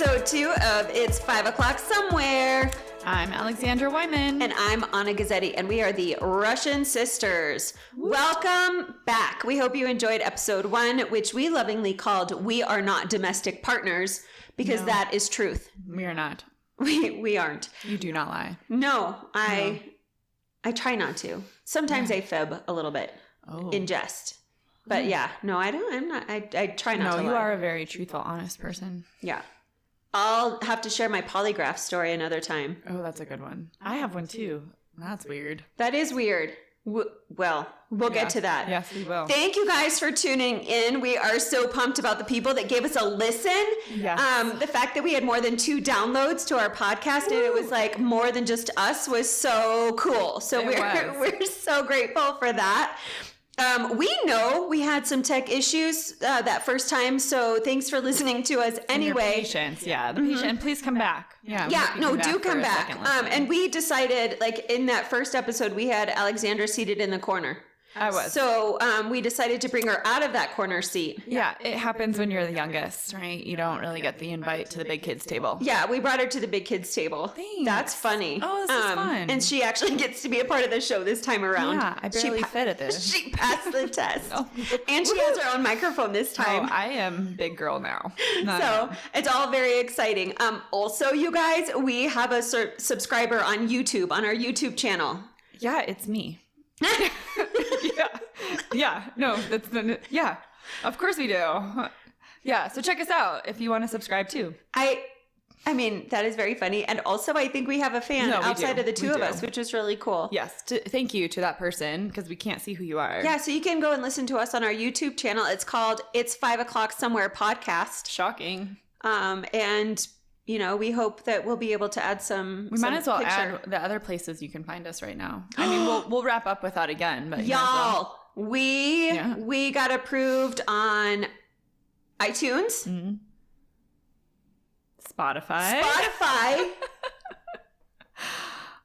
episode 2 of It's 5 O'Clock Somewhere. I'm Alexandra Wyman. And I'm Anna Gazzetti, and we are the Russian Sisters. Woo. Welcome back. We hope you enjoyed episode 1, which we lovingly called We Are Not Domestic Partners, because that is truth. We are not. We aren't. You do not lie. No, I try not to. Sometimes I fib a little bit in jest. But I don't. I'm not. I try not to lie. No, you are a very truthful, honest person. Yeah. I'll have to share my polygraph story another time. Oh, that's a good one. I have one too. That's weird. That is weird. Well, we'll get to that. Yes, we will. Thank you guys for tuning in. We are so pumped about the people that gave us a listen. Yes. The fact that we had more than 2 downloads to our podcast and it was like more than just us was so cool. So we're so grateful for that. We know we had some tech issues that first time, so thanks for listening to us anyway. Your patience, the patience. And please come back. Do come back. And we decided, like in that first episode, we had Alexandra seated in the corner. I was. So we decided to bring her out of that corner seat. Yeah, it happens when you're the youngest, right? You don't really get the invite to the big kids table. Yeah, we brought her to the big kids table. Thanks. That's funny. Oh, this is fun. And she actually gets to be a part of the show this time around. Yeah, I barely fit at this. She passed the test. And she has her own microphone this time. Oh, I am big girl now. So it's all very exciting. Also, you guys, we have a subscriber on YouTube, on our YouTube channel. Yeah, it's me. Of course we do. Yeah, so check us out if you want to subscribe too. I mean, that is very funny. And also, I think we have a fan outside of the two of us, which is really cool. Yes. Thank you to that person, because we can't see who you are. Yeah, so you can go and listen to us on our YouTube channel. It's called It's 5 O'Clock Somewhere Podcast. Shocking. And, you know, we hope that we'll be able to add some. We might as well add the other places you can find us right now. I mean, we'll wrap up with that again. But y'all, we got approved on iTunes. Mm-hmm. Spotify.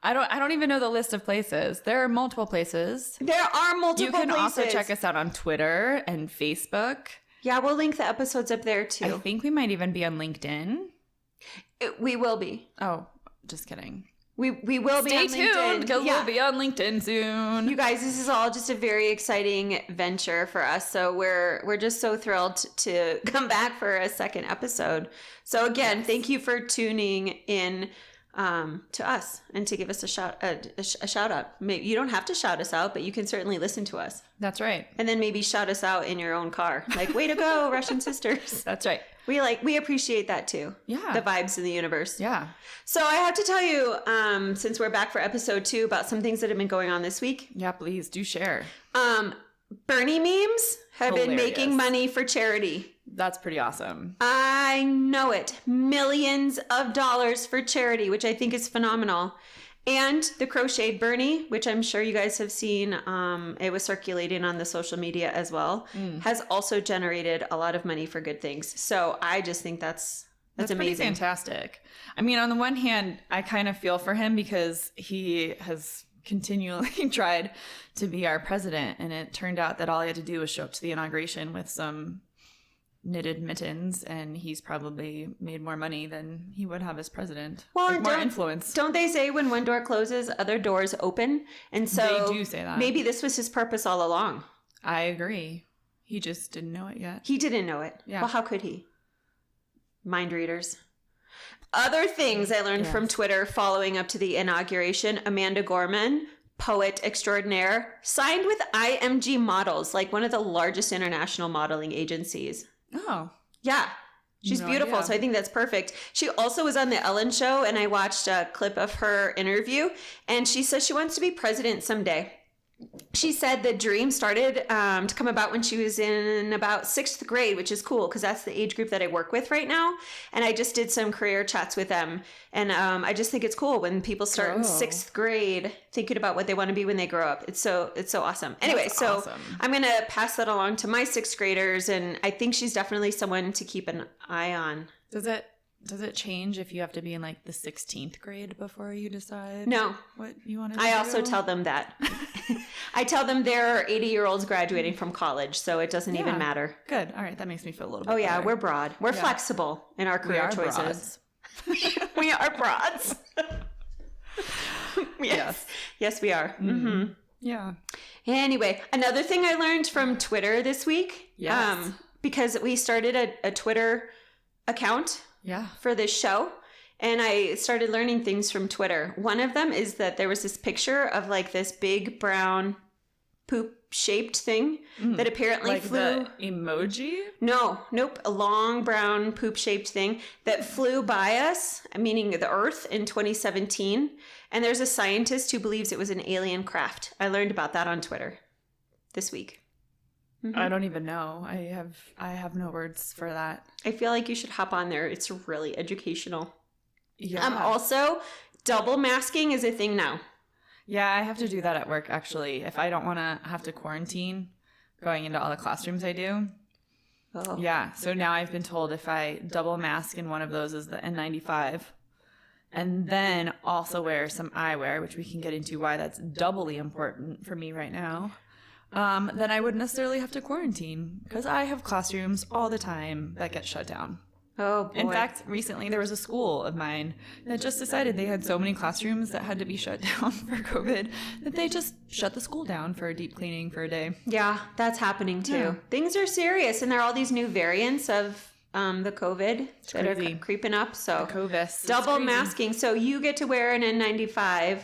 I don't even know the list of places. There are multiple places. You can also check us out on Twitter and Facebook. Yeah, we'll link the episodes up there too. I think we might even be on LinkedIn. We will be. Oh, just kidding. We will be on LinkedIn. Stay tuned, because we'll be on LinkedIn soon. You guys, this is all just a very exciting venture for us. So we're just so thrilled to come back for a second episode. So again, thank you for tuning in to us and to give us a shout out. Maybe you don't have to shout us out, but you can certainly listen to us. That's right. And then maybe shout us out in your own car. Like, way to go, Russian Sisters. That's right. We appreciate that too. Yeah. The vibes in the universe. Yeah. So I have to tell you, since we're back for episode 2, about some things that have been going on this week. Yeah, please do share. Bernie memes have been making money for charity. That's pretty awesome. I know it. Millions of dollars for charity, which I think is phenomenal. And the Crocheted Bernie, which I'm sure you guys have seen, it was circulating on the social media as well, has also generated a lot of money for good things. So I just think that's amazing. Pretty fantastic. I mean, on the one hand, I kind of feel for him because he has continually tried to be our president, and it turned out that all he had to do was show up to the inauguration with some knitted mittens, and he's probably made more money than he would have as president. Well, more influence. Don't they say when one door closes, other doors open? And so they do say that. Maybe this was his purpose all along. I agree. He just didn't know it yet. He didn't know it. Yeah. Well, how could he? Mind readers. Other things I learned from Twitter following up to the inauguration: Amanda Gorman, poet extraordinaire, signed with IMG Models, like one of the largest international modeling agencies. Oh. Yeah. She's beautiful, so I think that's perfect. She also was on the Ellen Show, and I watched a clip of her interview, and she says she wants to be president someday. She said the dream started to come about when she was in about 6th grade, which is cool because that's the age group that I work with right now. And I just did some career chats with them. And I just think it's cool when people start in 6th grade thinking about what they want to be when they grow up. It's so awesome. Anyway, awesome. I'm going to pass that along to my 6th graders. And I think she's definitely someone to keep an eye on. Does it change if you have to be in like the 16th grade before you decide what you want to do? I also tell them that. I tell them there are 80-year-olds graduating from college, so it doesn't even matter. Good. All right. That makes me feel a little bit Oh, yeah. better. We're broad. We're flexible in our career choices. We are broads. Yes. Yes, we are. Mm-hmm. Yeah. Anyway, another thing I learned from Twitter this week, because we started a Twitter account for this show, and I started learning things from Twitter. One of them is that there was this picture of like this big brown poop-shaped thing that apparently like flew. The emoji? Nope. A long brown poop-shaped thing that flew by us, meaning the Earth, in 2017. And there's a scientist who believes it was an alien craft. I learned about that on Twitter this week. Mm-hmm. I don't even know. I have no words for that. I feel like you should hop on there. It's really educational. Yeah. Also, double masking is a thing now. Yeah, I have to do that at work, actually. If I don't want to have to quarantine going into all the classrooms I do. Oh. Yeah, so now I've been told if I double mask in one of those is the N95, and then also wear some eyewear, which we can get into why that's doubly important for me right now, then I wouldn't necessarily have to quarantine, because I have classrooms all the time that get shut down. Oh, boy. In fact, recently there was a school of mine that just decided they had so many classrooms that had to be shut down for COVID that they just shut the school down for a deep cleaning for a day. Yeah, that's happening too. Yeah. Things are serious, and there are all these new variants of the COVID that are creeping up. So double masking. So you get to wear an N95.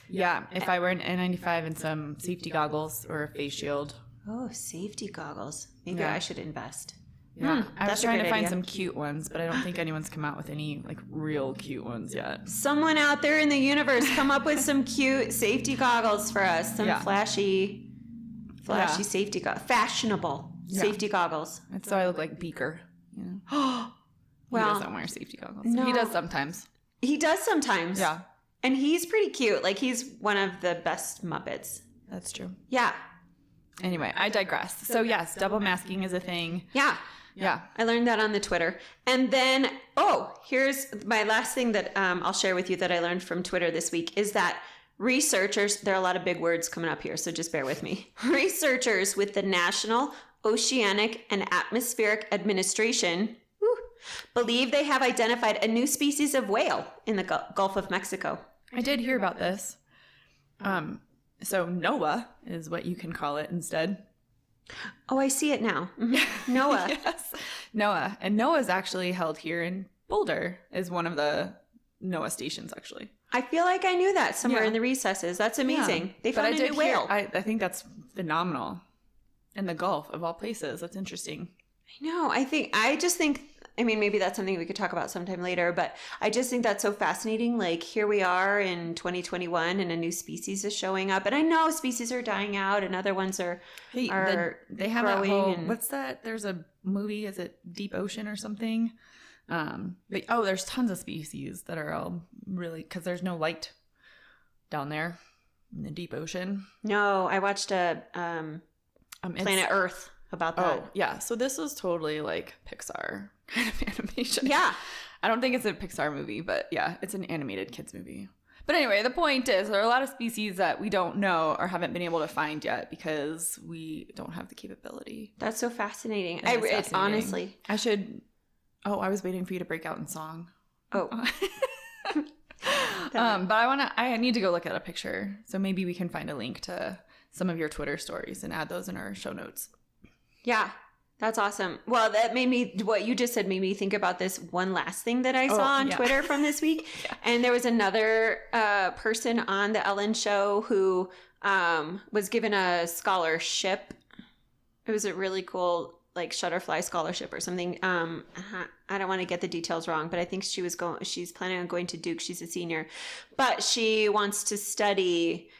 Yeah, if I wear an N95 and some safety goggles or a face shield. Oh, safety goggles. Maybe I should invest. Yeah, I was trying to find some cute ones, but I don't think anyone's come out with any like real cute ones yet. Someone out there in the universe come up with some cute safety goggles for us. Some flashy safety goggles. Fashionable safety goggles. That's so I look like Beaker. You know? Well, he doesn't wear safety goggles. No. He does sometimes. Yeah. And he's pretty cute. Like, he's one of the best Muppets. That's true. Yeah. Anyway, I digress. So yes, double masking is a thing. Yeah. I learned that on the Twitter. And then, here's my last thing that I'll share with you that I learned from Twitter this week is that researchers, there are a lot of big words coming up here, so just bear with me. Researchers with the National Oceanic and Atmospheric Administration believe they have identified a new species of whale in the Gulf of Mexico. I did hear about this. So NOAA is what you can call it instead. Oh, I see it now. Mm-hmm. NOAA. Yes. NOAA. And NOAA is actually held here in Boulder, is one of the NOAA stations, actually. I feel like I knew that somewhere in the recesses. That's amazing. Yeah. They found a new whale. I think that's phenomenal. In the Gulf, of all places. That's interesting. I know. I just think, maybe that's something we could talk about sometime later, but I just think that's so fascinating. Like, here we are in 2021 and a new species is showing up. And I know species are dying out and other ones are they have growing. That whole, what's that? There's a movie, is it Deep Ocean or something? There's tons of species that are all really, because there's no light down there in the deep ocean. No, I watched Planet Earth about that. Oh, yeah. So this was totally like Pixar kind of animation. Yeah. I don't think it's a Pixar movie, but yeah, it's an animated kids movie. But anyway, the point is there are a lot of species that we don't know or haven't been able to find yet because we don't have the capability. That's so fascinating. Honestly. I was waiting for you to break out in song. Oh. But I need to go look at a picture. So maybe we can find a link to some of your Twitter stories and add those in our show notes. Yeah, that's awesome. Well, what you just said made me think about this one last thing that I saw on Twitter from this week. Yeah. And there was another person on the Ellen show who was given a scholarship. It was a really cool like Shutterfly scholarship or something. I don't want to get the details wrong, but I think she's planning on going to Duke. She's a senior, but she wants to study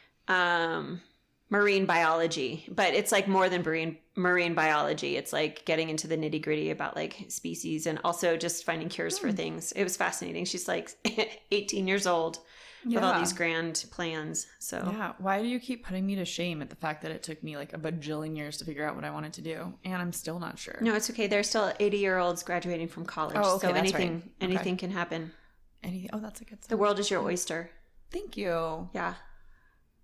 marine biology, but it's like more than marine biology. It's like getting into the nitty gritty about like species and also just finding cures for things. It was fascinating. She's like 18 years old with all these grand plans. So yeah, why do you keep putting me to shame at the fact that it took me like a bajillion years to figure out what I wanted to do, and I'm still not sure? No, it's okay. There's still 80-year-olds graduating from college. Oh, okay, so anything can happen. Oh, that's a good sign. The world is your oyster. Thank you. Yeah.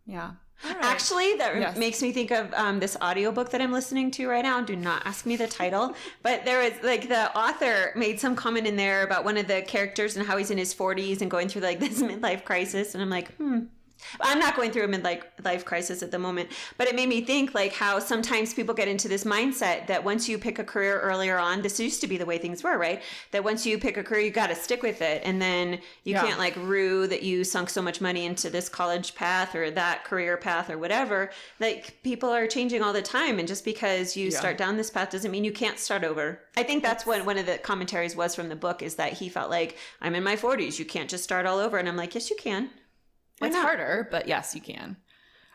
Yeah. Right. Actually, that makes me think of this audiobook that I'm listening to right now. Do not ask me the title. But there was like the author made some comment in there about one of the characters and how he's in his 40s and going through like this midlife crisis. And I'm like, I'm not going through a midlife crisis at the moment, but it made me think like how sometimes people get into this mindset that once you pick a career earlier on, this used to be the way things were, right? That once you pick a career, you got to stick with it. And then you can't like rue that you sunk so much money into this college path or that career path or whatever. Like people are changing all the time. And just because you start down this path doesn't mean you can't start over. I think that's what one of the commentaries was from the book, is that he felt like, I'm in my 40s. You can't just start all over. And I'm like, yes, you can. It's harder, but yes, you can.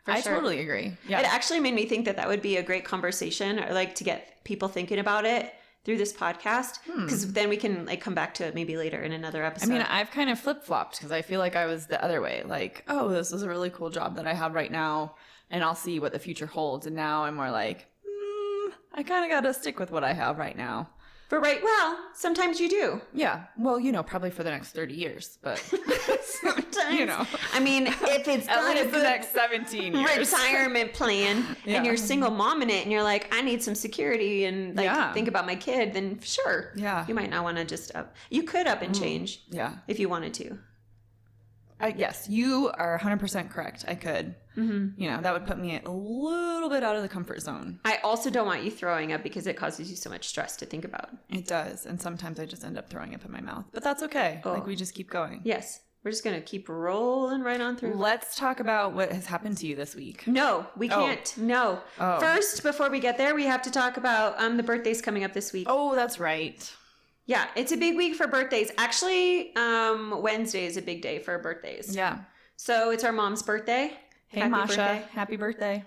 I totally agree. Yeah. It actually made me think that would be a great conversation, or like to get people thinking about it through this podcast, because then we can like come back to it maybe later in another episode. I mean, I've kind of flip-flopped because I feel like I was the other way. Like, oh, this is a really cool job that I have right now, and I'll see what the future holds. And now I'm more like, I kind of got to stick with what I have right now. But sometimes you do. Yeah. Well, probably for the next 30 years, but sometimes. I mean, if it's at least the next 17 years. Retirement plan and you're single mom in it and you're like, I need some security and like think about my kid, then sure. Yeah. You might not want to just you could up and change. Yeah. If you wanted to. Yes, you are 100% correct. I could. Mm-hmm. That would put me a little bit out of the comfort zone. I also don't want you throwing up because it causes you so much stress to think about. It does. And sometimes I just end up throwing up in my mouth. But that's okay. Like, we just keep going. Yes. We're just going to keep rolling right on through. Let's talk about what has happened to you this week. No, we can't. No. Oh. First, before we get there, we have to talk about the birthdays coming up this week. Oh, that's right. Yeah, it's a big week for birthdays. Actually, Wednesday is a big day for birthdays. Yeah. So it's our mom's birthday. Hey, Masha. Happy birthday.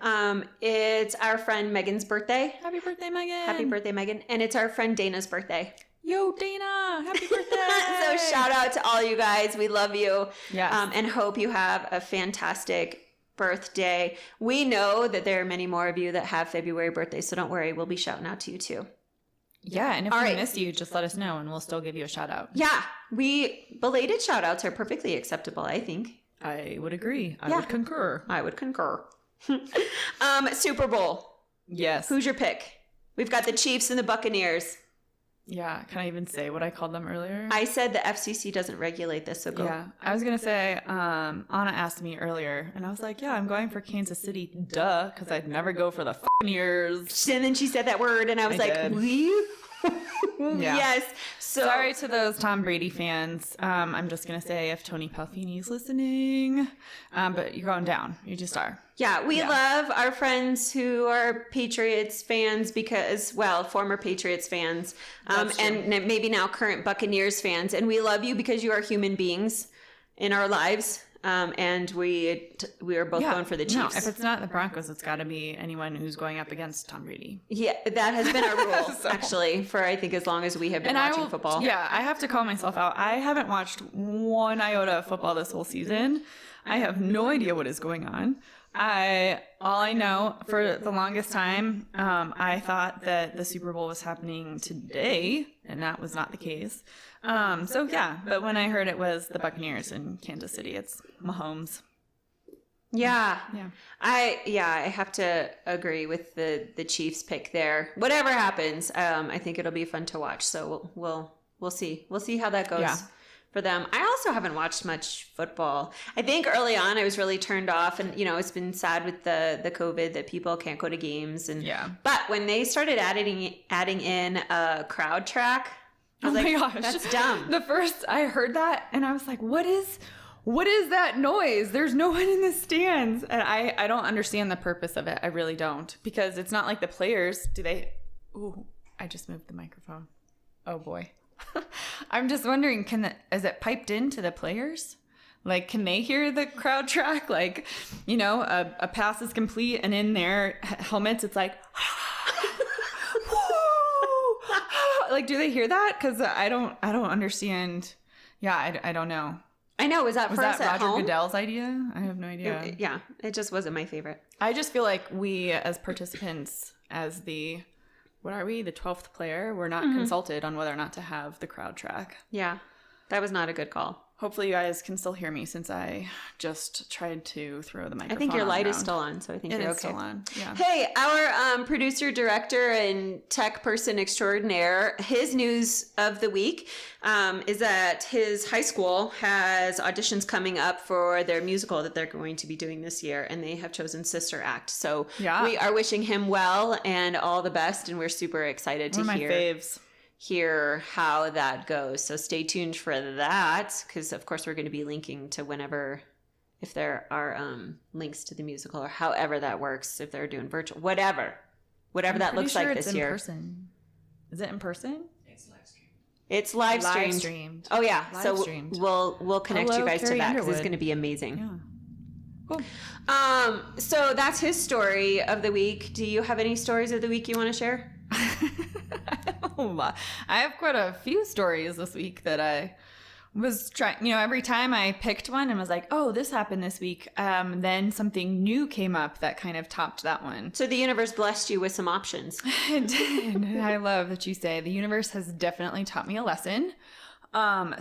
It's our friend Megan's birthday. Happy birthday, Megan. Happy birthday, Megan. And it's our friend Dana's birthday. Yo, Dana. Happy birthday. So shout out to all you guys. We love you. Yes. And hope you have a fantastic birthday. We know that there are many more of you that have February birthdays, so don't worry. We'll be shouting out to you too. Yeah, and if we missed you, just let us know and we'll still give you a shout out. Yeah, belated shout outs are perfectly acceptable, I think. I would agree. I would concur. I would concur. Super Bowl. Yes. Who's your pick? We've got the Chiefs and the Buccaneers. Yeah, can I even say what I called them earlier? I said the FCC doesn't regulate this, so go. Yeah, I was going to say, Anna asked me earlier, and I was like, yeah, I'm going for Kansas City, duh, because I'd never go for the Buccaneers. And then she said that word, and I was we? Yeah. Yes. So sorry to those Tom Brady fans. I'm just going to say if Tony Palfini's listening, but you're going down. You just are. Yeah, we love our friends who are Patriots fans because, former Patriots fans, and maybe now current Buccaneers fans. And we love you because you are human beings in our lives. And we are both going for the Chiefs. No, if it's not the Broncos, it's got to be anyone who's going up against Tom Brady. Yeah, that has been our rule, actually, for I think as long as we have been watching football. Yeah, I have to call myself out. I haven't watched one iota of football this whole season. I have no idea what is going on. All I know, for the longest time, I thought that the Super Bowl was happening today, and that was not the case. But when I heard it was the Buccaneers in Kansas City, it's Mahomes. Yeah. I have to agree with the Chiefs pick there. Whatever happens, I think it'll be fun to watch. So we'll see. We'll see how that goes. For them. I also haven't watched much football. I think early on I was really turned off, and it's been sad with the COVID that people can't go to games, and but when they started adding in a crowd track, I was my gosh, that's dumb. The first I heard that and I was like, what is that noise? There's no one in the stands. And I don't understand the purpose of it. I really don't, because it's not like the players, I just moved the microphone. Oh boy. I'm just wondering, is it piped into the players? Like, can they hear the crowd track? Like, a pass is complete and in their helmets, it's like, like, do they hear that? Because I don't understand. Yeah, I don't know. I know. Was that Roger home? Goodell's idea? I have no idea. It just wasn't my favorite. I just feel like we, as participants, as the 12th player, we're not consulted on whether or not to have the crowd track. Yeah, that was not a good call. hopefully you guys can still hear me since I just tried to throw the microphone. I think your light is around. still on, so I think you're okay. Still on. Yeah. Hey, our producer, director, and tech person extraordinaire, his news of the week is that his high school has auditions coming up for their musical that they're going to be doing this year, and they have chosen Sister Act. So we are wishing him well and all the best, and we're super excited to hear how that goes. So stay tuned for that, because of course we're going to be linking to whenever, if there are links to the musical or however that works, if they're doing virtual, whatever that looks like this year. Person. Is it in person? It's live streamed. Oh yeah, so we'll connect you guys to that because it's going to be amazing. Yeah. Cool. So that's his story of the week. Do you have any stories of the week you want to share? I have quite a few stories this week that I was trying, every time I picked one and was like, oh, this happened this week, then something new came up that kind of topped that one. So the universe blessed you with some options. It did. I love that you say the universe has definitely taught me a lesson. Oh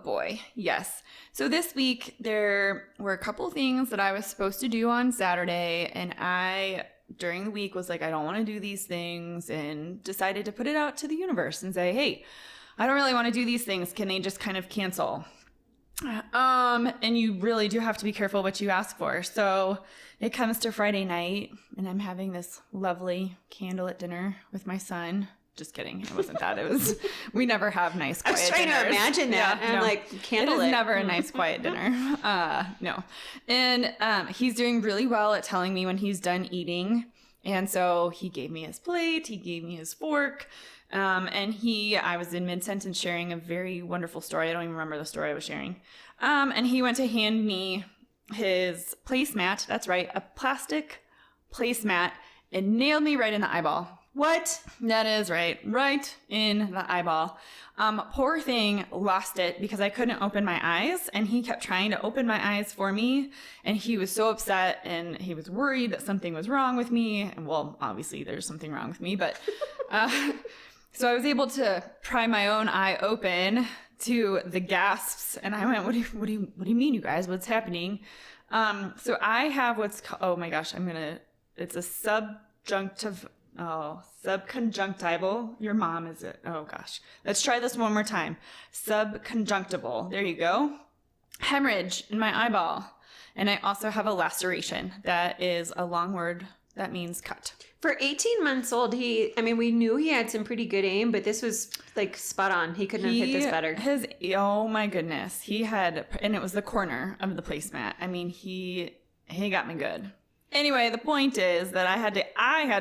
boy. Yes. So this week there were a couple things that I was supposed to do on Saturday, and during the week was like, I don't want to do these things, and decided to put it out to the universe and say, hey, I don't really want to do these things. Can they just kind of cancel? And you really do have to be careful what you ask for. So it comes to Friday night and I'm having this lovely candlelit dinner with my son. Just kidding. It wasn't that. It was, we never have nice, quiet dinners. I was trying to imagine that. Yeah, and like candlelit. It is never a nice, quiet dinner. No. And he's doing really well at telling me when he's done eating. And so he gave me his plate. He gave me his fork. I was in mid-sentence sharing a very wonderful story. I don't even remember the story I was sharing. And he went to hand me his placemat. That's right. A plastic placemat, and nailed me right in the eyeball. What? That is right. Right in the eyeball. Poor thing lost it because I couldn't open my eyes, and he kept trying to open my eyes for me, and he was so upset, and he was worried that something was wrong with me. And well, obviously there's something wrong with me, but so I was able to pry my own eye open to the gasps, and I went, what do you mean, you guys? What's happening? So I have what's called, oh my gosh, it's a subconjunctival. Your mom is it? Oh gosh. Let's try this one more time. Subconjunctival. There you go. Hemorrhage in my eyeball. And I also have a laceration. That is a long word that means cut. For 18 months old, we knew he had some pretty good aim, but this was like spot on. He couldn't have hit this better. Oh my goodness. And it was the corner of the placemat. He got me good. Anyway, the point is that I had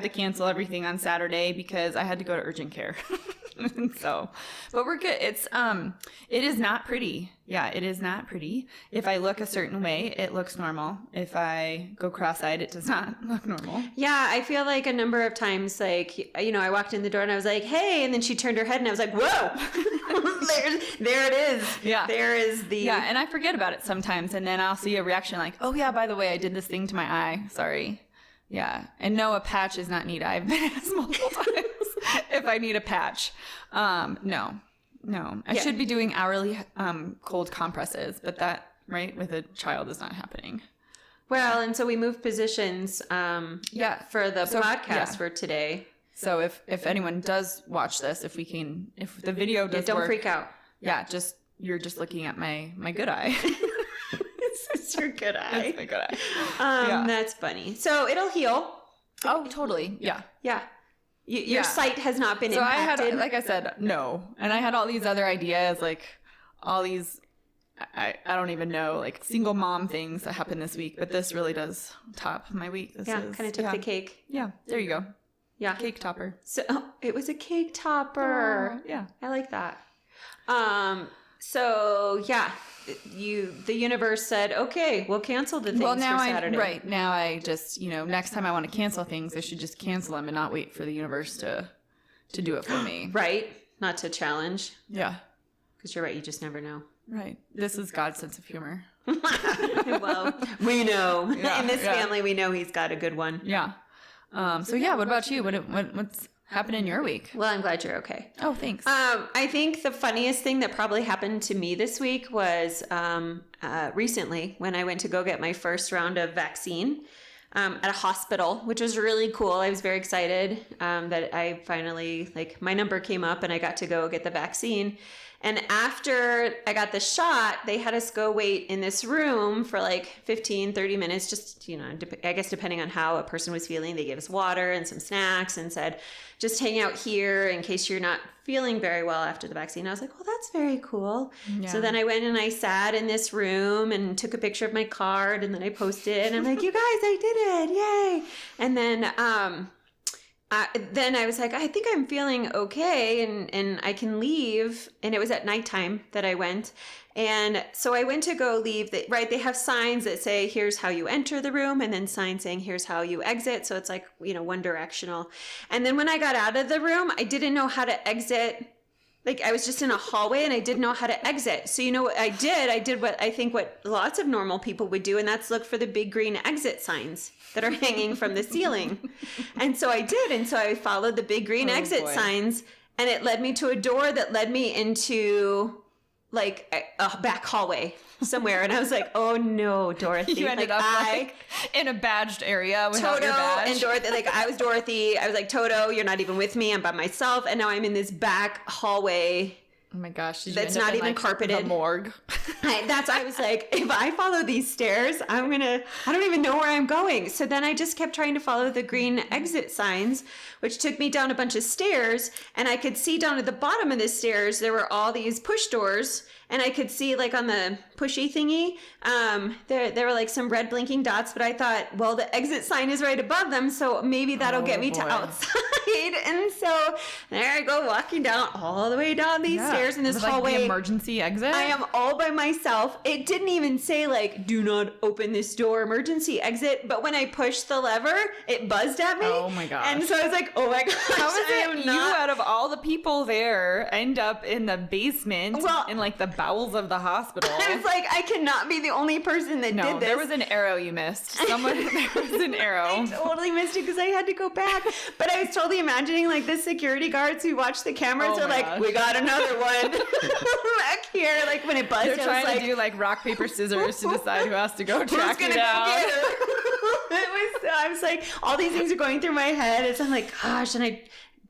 to cancel everything on Saturday because I had to go to urgent care. But we're good. It is not pretty. Yeah, it is not pretty. If I look a certain way, it looks normal. If I go cross-eyed, it does not look normal. Yeah, I feel like a number of times, like, I walked in the door and I was like, hey, and then she turned her head and I was like, whoa, there it is. Yeah. There is the... Yeah, and I forget about it sometimes, and then I'll see a reaction like, oh yeah, by the way, I did this thing to my eye. Sorry. Yeah, and no, a patch is not needed. I've been asked multiple times if I need a patch. No. I should be doing hourly cold compresses, but that, right, with a child is not happening. Well, and so we moved positions for the podcast for today. So if anyone does watch this, if the video does don't freak out. Yeah, you're just looking at my good eye. It's your good eye. It's my good eye. That's funny. So it'll heal. Oh, totally. Yeah. Yeah. Your sight has not been impacted. I had, like I said, no. And I had all these other ideas, like all these, I don't even know, like single mom things that happened this week. But this really does top my week. Kind of took the cake. Yeah, there you go. Yeah. Cake topper. So it was a cake topper. Yeah. I like that. So yeah, the universe said, okay, we'll cancel the things for Saturday. Now I just, next time I want to cancel things, I should just cancel them and not wait for the universe to do it for me. Right. Not to challenge. Yeah. Because you're right. You just never know. Right. This is God's sense of humor. Well, we know. In this family, we know he's got a good one. Yeah. What about you? happened in your week? Well, I'm glad you're okay. Oh, thanks. I think the funniest thing that probably happened to me this week was recently when I went to go get my first round of vaccine at a hospital, which was really cool. I was very excited that I finally, like, my number came up and I got to go get the vaccine. And after I got the shot, they had us go wait in this room for like 15, 30 minutes, just, I guess depending on how a person was feeling. They gave us water and some snacks and said, just hang out here in case you're not feeling very well after the vaccine. I was like, well, that's very cool. Yeah. So then I went and I sat in this room and took a picture of my card and then I posted it and I'm like, you guys, I did it. Yay. And then I was like, I think I'm feeling okay and I can leave. And it was at nighttime that I went. And so I went to go leave. They have signs that say, here's how you enter the room, and then signs saying, here's how you exit. So it's like, one directional. And then when I got out of the room, I didn't know how to exit. Like, I was just in a hallway and I didn't know how to exit. So what I did? I did what I think what lots of normal people would do, and that's look for the big green exit signs that are hanging from the ceiling. And so I did. And so I followed the big green exit signs, and it led me to a door that led me into like a back hallway somewhere. And I was like, oh no, Dorothy. You ended up in a badged area without Toto your badge. And Dorothy, like, I was Dorothy. I was like, Toto, you're not even with me. I'm by myself. And now I'm in this back hallway. Oh my gosh. That's not even carpeted. The morgue. I was like, if I follow these stairs, I don't even know where I'm going. So then I just kept trying to follow the green exit signs, which took me down a bunch of stairs. And I could see down at the bottom of the stairs, there were all these push doors. And I could see, like, on the pushy thingy, there were like some red blinking dots, but I thought, well, the exit sign is right above them, so maybe that'll get me to outside. And so there I go, walking down all the way down these stairs in this hallway. Like the emergency exit? I am all by myself. It didn't even say, like, do not open this door, emergency exit. But when I pushed the lever, it buzzed at me. Oh my gosh. And so I was like, oh my gosh. How is it you, out of all the people there, end up in the basement, in like the bowels of the hospital? I was like, I cannot be the only person that did this. There was an arrow you missed. There was an arrow. I totally missed it because I had to go back. But I was totally imagining, like, the security guards who watch the cameras are like, we got another one back here. Like, when it buzzed, they're trying to do like rock, paper, scissors to decide who has to go track you down. I was like, all these things are going through my head as I'm like, gosh, and I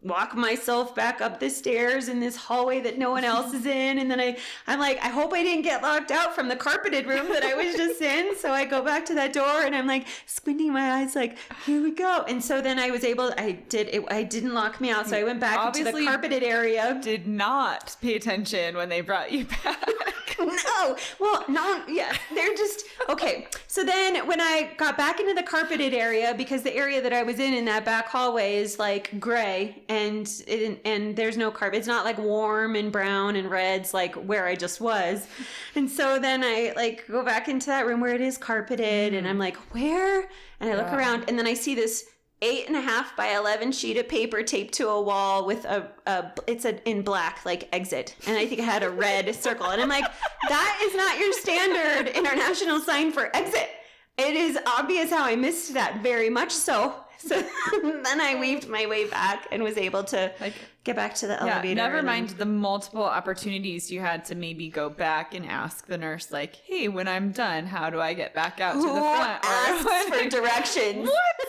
walk myself back up the stairs in this hallway that no one else is in. And then I'm like, I hope I didn't get locked out from the carpeted room that I was just in. So I go back to that door and I'm like squinting my eyes like, here we go. And so then I was able, I didn't lock me out. So I went back to the carpeted area. Did not pay attention when they brought you back. No. Well, no. Yeah. They're just, okay. So then when I got back into the carpeted area, because the area that I was in that back hallway is like gray and there's no carpet. It's not like warm and brown and reds like where I just was. And so then I like go back into that room where it is carpeted and I'm like, where? And I look around and then I see this 8.5 by 11 sheet of paper taped to a wall with it's in black, like exit. And I think it had a red circle. And I'm like, that is not your standard international sign for exit. It is obvious how I missed that, very much so. So then I weaved my way back and was able to get back to the elevator. Never mind the multiple opportunities you had to maybe go back and ask the nurse, like, hey, when I'm done, how do I get back out to the front? Asks for directions? What?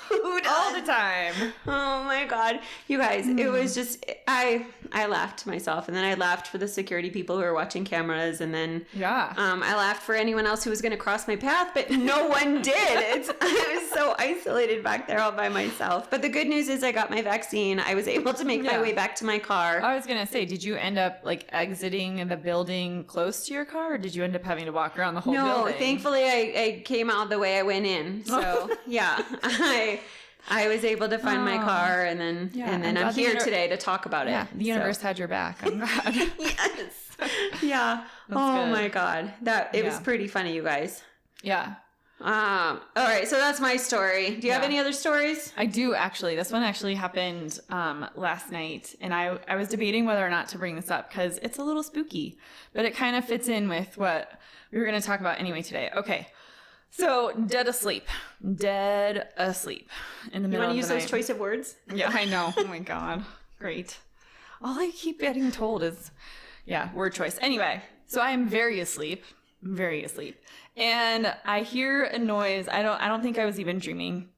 Who does? All the time. Oh my God. You guys, it was just, I laughed to myself and then I laughed for the security people who were watching cameras and then I laughed for anyone else who was going to cross my path, but no one did. I was so isolated back there all by myself. But the good news is I got my vaccine. I was able to make my way back to my car. I was going to say, did you end up like exiting the building close to your car or did you end up having to walk around the whole building? No, thankfully I came out the way I went in. So I was able to find my car and then I'm here today to talk about it. Yeah, the universe had your back. I'm glad. Yes. Yeah. Oh my God. It was pretty funny, you guys. Yeah. All right, so that's my story. Do you have any other stories? I do, actually. This one actually happened last night, and I was debating whether or not to bring this up because it's a little spooky, but it kind of fits in with what we were going to talk about anyway today. Okay, So dead asleep in the middle of the night. You want to use those choice of words? Yeah, I know. Oh my God. Great. All I keep getting told is, word choice. Anyway, so I am very asleep. And I hear a noise. I don't think I was even dreaming.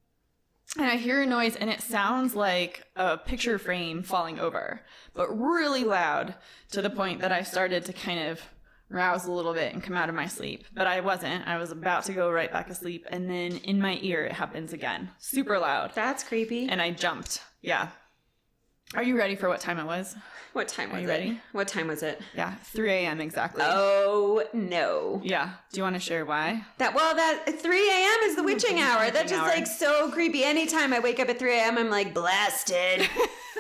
And I hear a noise and it sounds like a picture frame falling over, but really loud, to the point that I started to kind of rouse a little bit and come out of my sleep. But I wasn't. I was about to go right back asleep. And then in my ear, it happens again. Super loud. That's creepy. And I jumped. Yeah. Are you ready for what time it was? What time was it? Are you ready? What time was it? Yeah, 3 a.m. exactly. Oh, no. Yeah. Do you want to share why? That 3 a.m. is the witching hour. That's just like so creepy. Anytime I wake up at 3 a.m., I'm like blasted.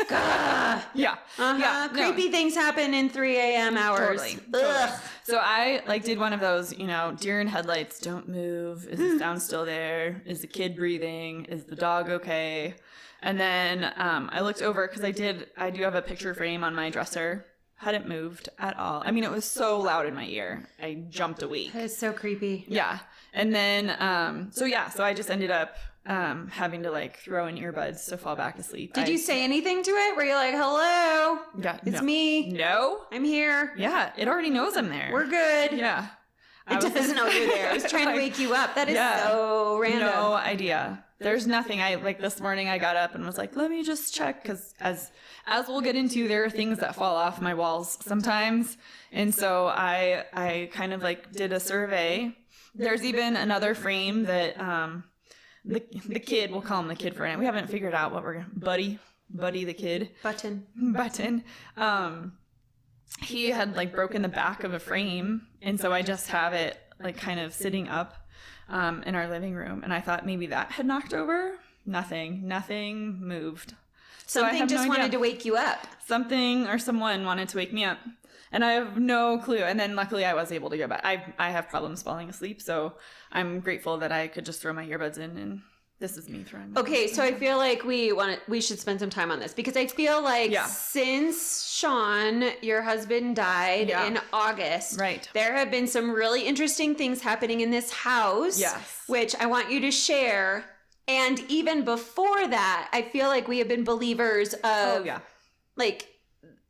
God. Yeah. Yeah. Creepy things happen in 3 a.m. hours. Totally. Ugh. So I did one of those, deer in headlights, don't move. Is the sound still there? Is the kid breathing? Is the dog okay? And then I looked over because I do have a picture frame on my dresser. Hadn't moved at all. I mean, it was so loud in my ear. I jumped awake. That is so creepy. Yeah. And then, so I just ended up having to throw in earbuds to fall back asleep. Did you say anything to it? Were you like, hello? Yeah. It's me. No. I'm here. Yeah. It already knows I'm there. We're good. Yeah. It doesn't know you're there. I was trying to wake you up. That is so random. No idea. There's nothing. This morning I got up and was like, let me just check, because as we'll get into, there are things that fall off my walls sometimes. And so I kind of did a survey. There's even another frame that the kid, we'll call him the kid for now. We haven't figured out what we're Buddy the kid. Button. He had broken the back of a frame, and so I just have it kind of sitting up in our living room, and I thought maybe that had knocked over. Nothing moved. Something just wanted to wake you up. Something or someone wanted to wake me up, and I have no clue. And then luckily I was able to go back. I have problems falling asleep, so I'm grateful that I could just throw my earbuds in, and this is me throwing. Okay, so I feel like we should spend some time on this, because I feel like since Sean, your husband, died in August, right, there have been some really interesting things happening in this house, which I want you to share. And even before that, I feel like we have been believers of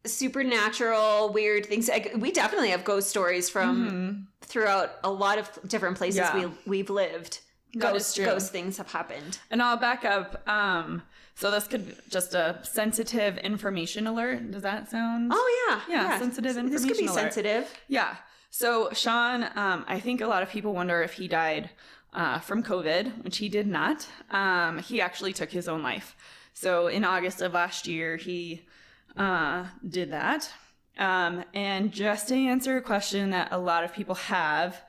supernatural weird things. We definitely have ghost stories from throughout a lot of different places we've lived. Ghost things have happened. And I'll back up. So this could just a sensitive information alert. Does that sound? Oh yeah. Sensitive information. This could be alert. sensitive. Yeah. So Sean, I think a lot of people wonder if he died from COVID, which he did not. He actually took his own life. So in August of last year, he did that. And just to answer a question that a lot of people have,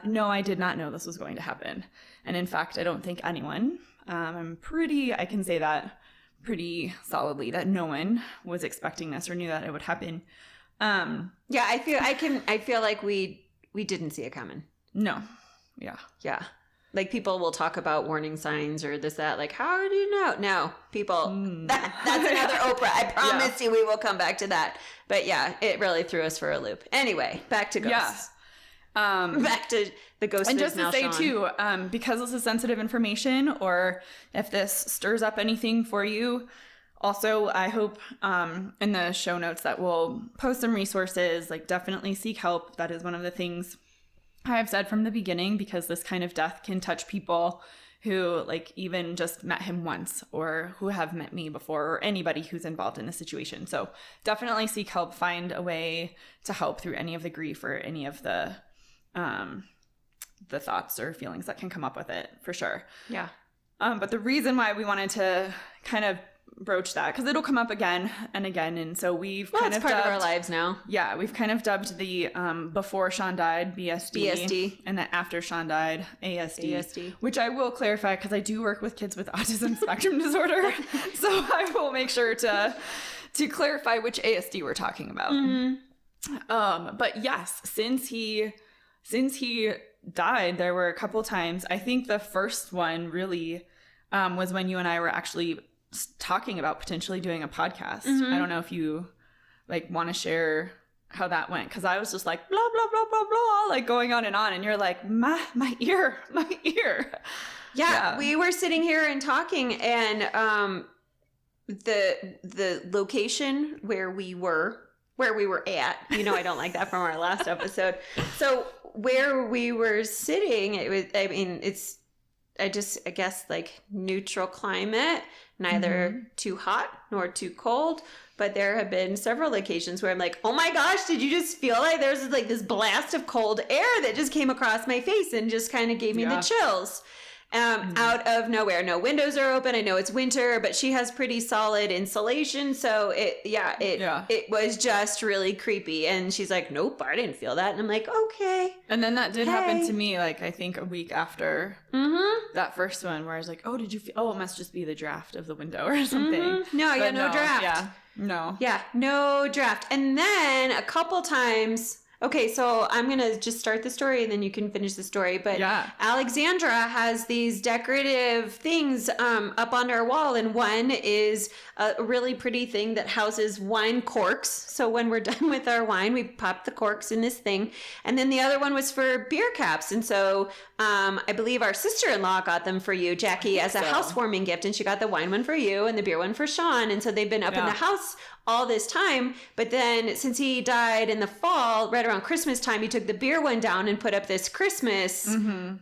no, I did not know this was going to happen. And in fact, I don't think anyone, I can say that pretty solidly, that no one was expecting this or knew that it would happen. I feel like we didn't see it coming. No. Yeah. Yeah. People will talk about warning signs or this, that, how do you know? No, people, that's another Oprah. I promise you we will come back to that. But yeah, it really threw us for a loop. Anyway, back to ghosts. Back to the ghost. And just to say too, because this is sensitive information, or if this stirs up anything for you, also I hope in the show notes that we'll post some resources. Definitely seek help. That is one of the things I have said from the beginning, because this kind of death can touch people who even just met him once, or who have met me before, or anybody who's involved in the situation. So definitely seek help. Find a way to help through any of the grief or any of the thoughts or feelings that can come up with it, for sure. Yeah. But the reason why we wanted to kind of broach that, because it'll come up again and again, and so we've kind of part dubbed, of our lives now. Yeah, we've kind of dubbed the before Sean died BSD, and then after Sean died ASD. Which I will clarify, because I do work with kids with autism spectrum disorder, so I will make sure to clarify which ASD we're talking about. But yes, since he died, there were a couple times. I think the first one really was when you and I were actually talking about potentially doing a podcast. I don't know if you want to share how that went, because I was just like blah blah blah blah blah, like going on, and you're like my ear. Yeah, we were sitting here and talking, and the location where we were at, I don't like that from our last episode. So where we were sitting, it's I guess like neutral climate, neither too hot nor too cold. But there have been several occasions where I'm like, oh my gosh, did you just feel like there's like this blast of cold air that just came across my face and just kind of gave me the chills? Out of nowhere. No windows are open. I know it's winter, but she has pretty solid insulation. So it was just really creepy. And she's like, nope, I didn't feel that. And I'm like, okay. And then that did happen to me, like, I think a week after that first one, where I was like, oh, did you feel, it must just be the draft of the window or something. No draft. Yeah, no. Yeah, no draft. And then a couple times... Okay, so I'm going to just start the story and then you can finish the story. But Alexandra has these decorative things up on our wall. And one is a really pretty thing that houses wine corks. So when we're done with our wine, we pop the corks in this thing. And then the other one was for beer caps. And so I believe our sister-in-law got them for you, Jackie, as a housewarming gift. And she got the wine one for you and the beer one for Sean. And so they've been up in the house all this time. But then since he died in the fall, right around Christmas time, he took the beer one down and put up this Christmas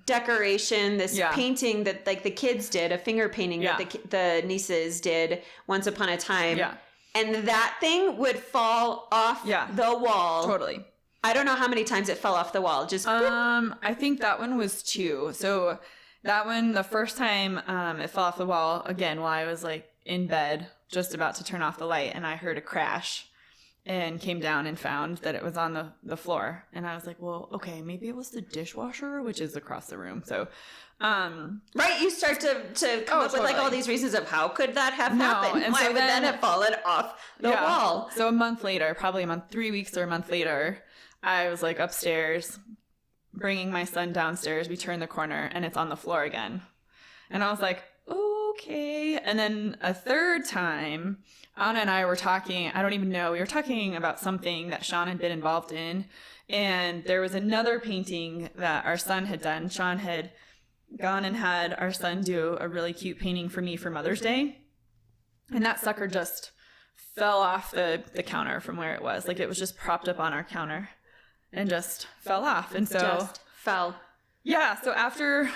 decoration, this painting that like the kids did, a finger painting that the nieces did once upon a time. Yeah. And that thing would fall off the wall. Totally. I don't know how many times it fell off the wall. Just I think that one was 2. So that one, the first time it fell off the wall, again, while I was like in bed, just about to turn off the light, and I heard a crash and came down and found that it was on the floor. And I was like, well, okay, maybe it was the dishwasher, which is across the room. So, right, you start to come up with like all these reasons of how could that have happened? And why would that have fallen off the wall? So a month later, probably 3 weeks or a month later, I was like upstairs, bringing my son downstairs. We turn the corner and it's on the floor again. And I was like, okay. And then a third time, Anna and I were talking, I don't even know, we were talking about something that Sean had been involved in. And there was another painting that our son had done. Sean had gone and had our son do a really cute painting for me for Mother's Day. And that sucker just fell off the counter from where it was. Like it was just propped up on our counter and just fell off. And so just fell. Yeah. So after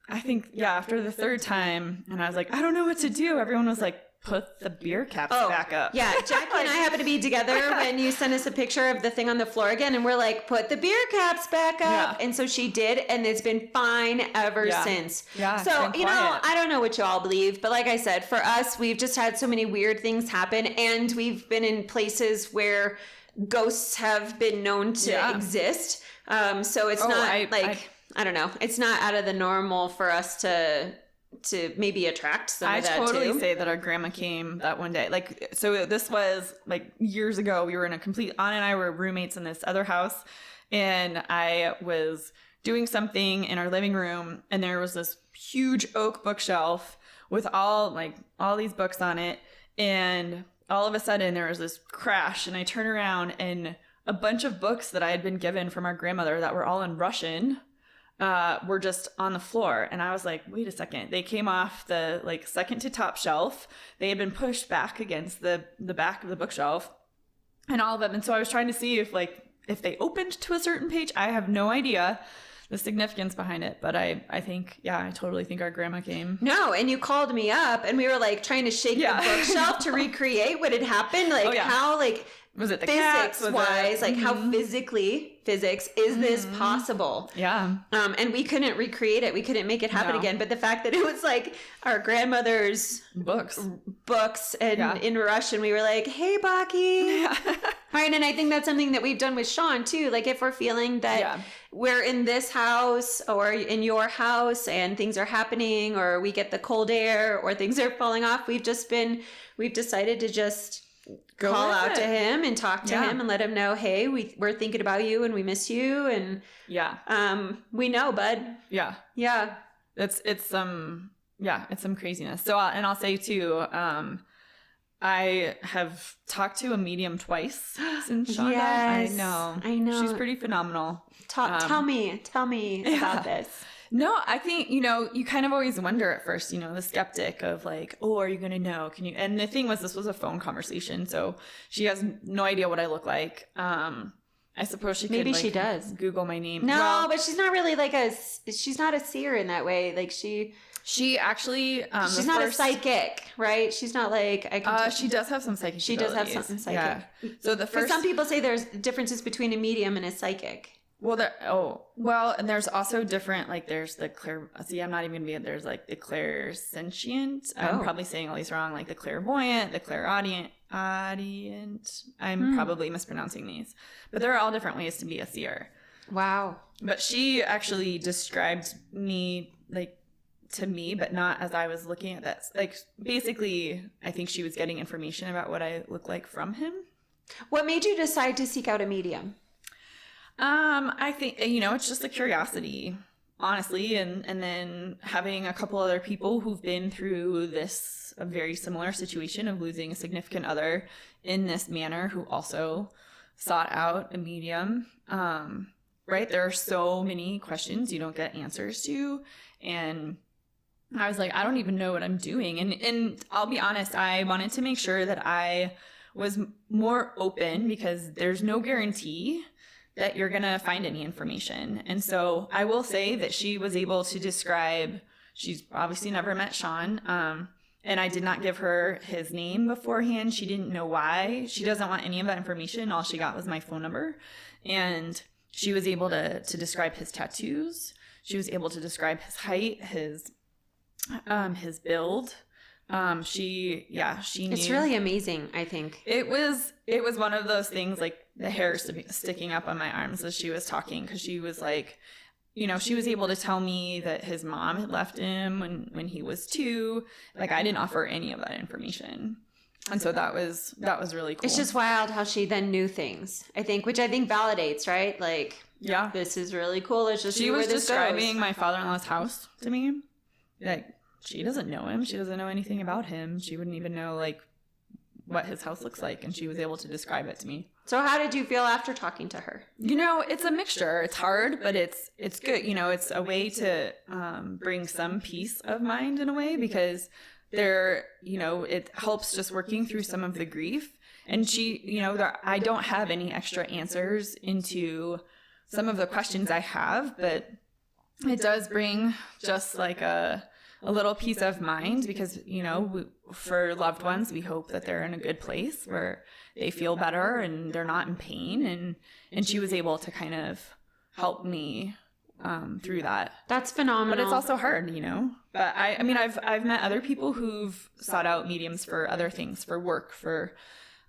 I think, after the third time, and I was like, I don't know what to do. Everyone was like, put the beer caps back up. Yeah, Jackie and I happened to be together when you sent us a picture of the thing on the floor again, and we're like, put the beer caps back up. And so she did, and it's been fine ever since. Yeah. So, I don't know what you all believe, but like I said, for us, we've just had so many weird things happen, and we've been in places where ghosts have been known to exist. So it's I don't know. It's not out of the normal for us to maybe attract some of that too. I totally say that our grandma came that one day. Like, so this was like years ago. We were in Anna and I were roommates in this other house, and I was doing something in our living room, and there was this huge oak bookshelf with all these books on it, and all of a sudden there was this crash, and I turn around and a bunch of books that I had been given from our grandmother that were all in Russian were just on the floor. And I was like, wait a second. They came off the second to top shelf. They had been pushed back against the back of the bookshelf and all of them. And so I was trying to see if they opened to a certain page. I have no idea the significance behind it, but I think, I totally think our grandma came. No, and you called me up and we were trying to shake the bookshelf to recreate what had happened. How was it the physics-wise, how physics, is this possible? Yeah. And we couldn't recreate it. We couldn't make it happen again. But the fact that it was our grandmother's books and in Russian, we were like, hey, Baki. Yeah. Right. And I think that's something that we've done with Sean too. If we're feeling that we're in this house or in your house and things are happening, or we get the cold air or things are falling off, we've decided to just call out to him and talk to him and let him know, hey, we're thinking about you and we miss you, and we know, bud. It's some craziness. So I'll say too, I have talked to a medium twice since Shonda. Yes, I know. She's pretty phenomenal. Tell me about this. No, I think, you kind of always wonder at first, the skeptic of like, oh, are you going to know? Can you? And the thing was, this was a phone conversation. So she has no idea what I look like. I suppose she could, maybe she does Google my name. No, but she's not really she's not a seer in that way. Like she actually, she's not a psychic, right? She's not like, she does have some psychic. She does have something psychic. Yeah. So some people say there's differences between a medium and a psychic. Well, and there's also different, like there's the I'm not even gonna there's like the clairsentient. I'm probably saying all these wrong, like the clairvoyant, the clairaudient. I'm probably mispronouncing these, but there are all different ways to be a seer. Wow. But she actually described me to me, but not as I was looking at that. Like basically, I think she was getting information about what I look like from him. What made you decide to seek out a medium? I think, it's just a curiosity, honestly. And then having a couple other people who've been through a very similar situation of losing a significant other in this manner, who also sought out a medium. Right. There are so many questions you don't get answers to. And I was like, I don't even know what I'm doing. And I'll be honest, I wanted to make sure that I was more open, because there's no guarantee that you're going to find any information. And so I will say that she was able to describe, she's obviously never met Sean. And I did not give her his name beforehand. She didn't know why. She doesn't want any of that information. All she got was my phone number. And she was able to describe his tattoos. She was able to describe his height, his build. She knew. It's really amazing, I think. It was one of those things, like the hair sticking up on my arms as she was talking, because she was like, she was able to tell me that his mom had left him when he was 2. Like, I didn't offer any of that information. And so that was really cool. It's just wild how she then knew things, I think, which I think validates, right? Like, yeah, this is really cool. It's just she was describing my father-in-law's house to me. Like, she doesn't know him. She doesn't know anything about him. She wouldn't even know like what his house looks like, and she was able to describe it to me. So how did you feel after talking to her? It's a mixture. It's hard, but it's good. It's a way to bring some peace of mind in a way, because it helps just working through some of the grief. And she, I don't have any extra answers into some of the questions I have, but it does bring just like a little peace of mind, because, for loved ones, we hope that they're in a good place where they feel better and they're not in pain. And she was able to kind of help me through that. That's phenomenal. But it's also hard, But I've met other people who've sought out mediums for other things, for work, for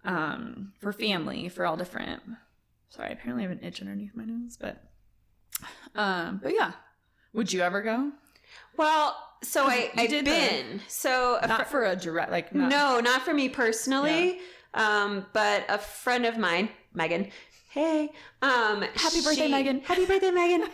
family, for all different. Sorry, apparently I have an itch underneath my nose, but yeah. Would you ever go? Well, so I've been. So not for a direct, No, not for me personally. Yeah. But a friend of mine, Megan. Hey, happy birthday, Megan. Happy birthday, Megan.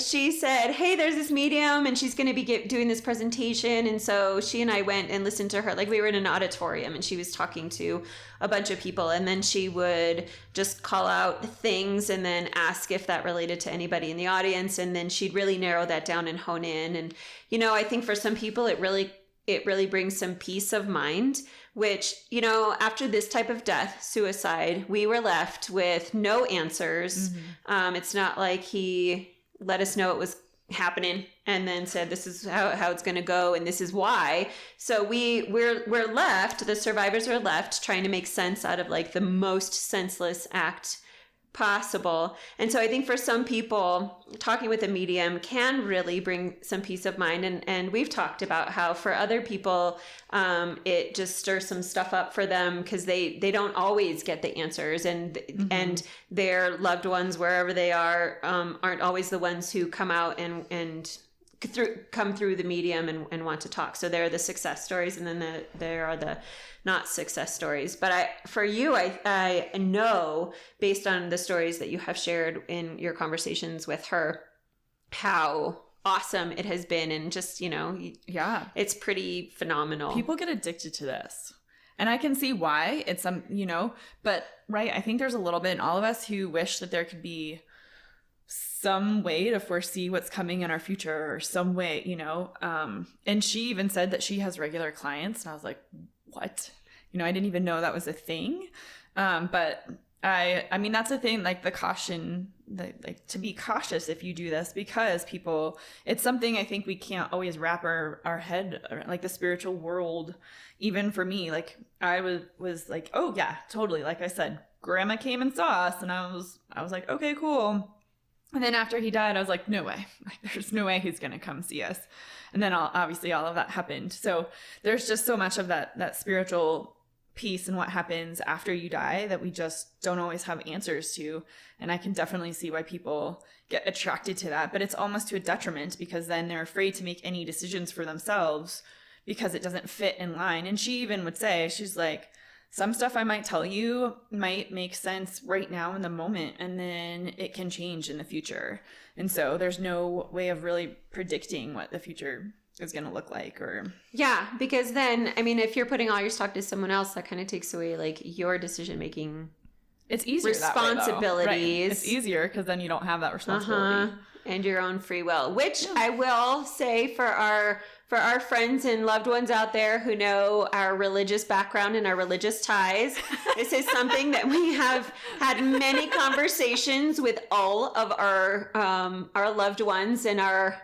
She said, hey, there's this medium and she's going to be doing this presentation. And so she and I went and listened to her. Like, we were in an auditorium and she was talking to a bunch of people, and then she would just call out things and then ask if that related to anybody in the audience. And then she'd really narrow that down and hone in. And, I think for some people, it really brings some peace of mind, which, after this type of death, suicide, we were left with no answers. Mm-hmm. It's not like he let us know it was happening and then said, this is how it's going to go. And this is why. So we're left, the survivors are left trying to make sense out of like the most senseless act possible. And so I think for some people, talking with a medium can really bring some peace of mind. And we've talked about how for other people, it just stirs some stuff up for them because they don't always get the answers, and mm-hmm. and their loved ones, wherever they are, aren't always the ones who come out and come through the medium and want to talk. So there are the success stories, and then there are the not success stories. But I know, based on the stories that you have shared in your conversations with her, how awesome it has been. And just, yeah, it's pretty phenomenal. People get addicted to this. And I can see why it's some, but right. I think there's a little bit in all of us who wish that there could be some way to foresee what's coming in our future or some way, and she even said that she has regular clients. And I was like, what? I didn't even know that was a thing. But I mean, that's the thing, like the caution, like to be cautious if you do this, because it's something I think we can't always wrap our head around, like the spiritual world. Even for me, like I was like, oh yeah, totally. Like I said, grandma came and saw us, and I was like, okay, cool. And then after he died, I was like, no way. There's no way he's going to come see us. And then obviously all of that happened. So there's just so much of that spiritual piece and what happens after you die that we just don't always have answers to. And I can definitely see why people get attracted to that. But it's almost to a detriment, because then they're afraid to make any decisions for themselves because it doesn't fit in line. And she even would say, she's like, some stuff I might tell you might make sense right now in the moment, and then it can change in the future. And so there's no way of really predicting what the future is going to look like. Or yeah, because then, I mean, if you're putting all your stock to someone else, that kind of takes away like your decision making. It's easier responsibilities. That way, right? It's easier because then you don't have that responsibility. And your own free will, which I will say for our friends and loved ones out there who know our religious background and our religious ties, this is something that we have had many conversations with all of our loved ones and our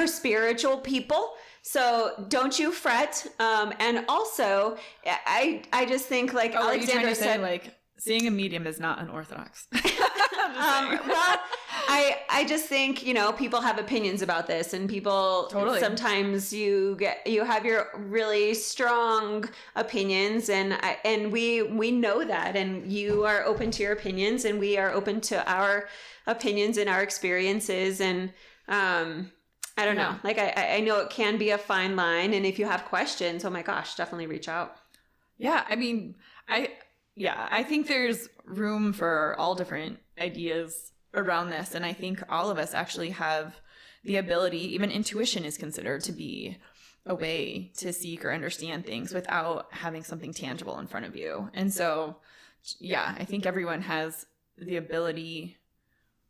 spiritual people. So don't you fret. And also, I just think, like Alexandra said, like seeing a medium is not unorthodox. Well, I just think, people have opinions about this, and people sometimes you have your really strong opinions, and we know that, and you are open to your opinions, and we are open to our opinions and our experiences. And I don't know, like I know it can be a fine line, and if you have questions, oh my gosh, definitely reach out. Yeah, I mean, I think there's room for all different ideas around this. And I think all of us actually have the ability, even intuition is considered to be a way to seek or understand things without having something tangible in front of you. And so, yeah, I think everyone has the ability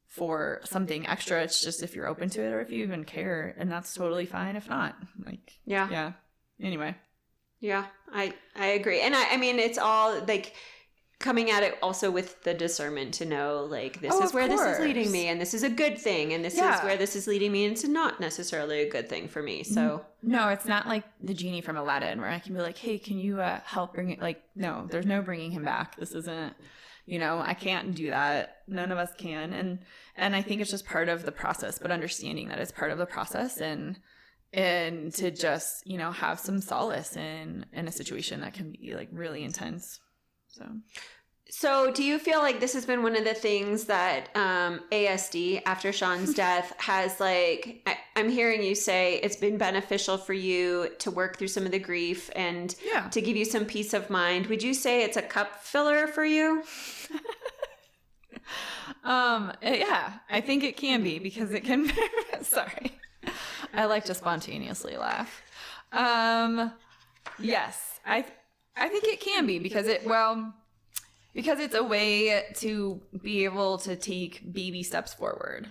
for something extra. It's just if you're open to it or if you even care, and that's totally fine if not. Like, yeah. Anyway. Yeah, I agree. And I mean, it's all like coming at it also with the discernment to know, like, this is where this is leading me, and this is a good thing, and this is where this is leading me, and it's not necessarily a good thing for me. So no, it's not like the genie from Aladdin where I can be like, hey, can you help bring it? Like, no, there's no bringing him back. This isn't, I can't do that. None of us can. And I think it's just part of the process, but understanding that it's part of the process, and to just, have some solace in a situation that can be like really intense. So do you feel like this has been one of the things that ASD, after Sean's death, has, like, I'm hearing you say it's been beneficial for you to work through some of the grief and to give you some peace of mind. Would you say it's a cup filler for you? Yeah, I think it can be, because it can, sorry. I like to spontaneously laugh. Yes, I think it can be, because it's a way to be able to take baby steps forward.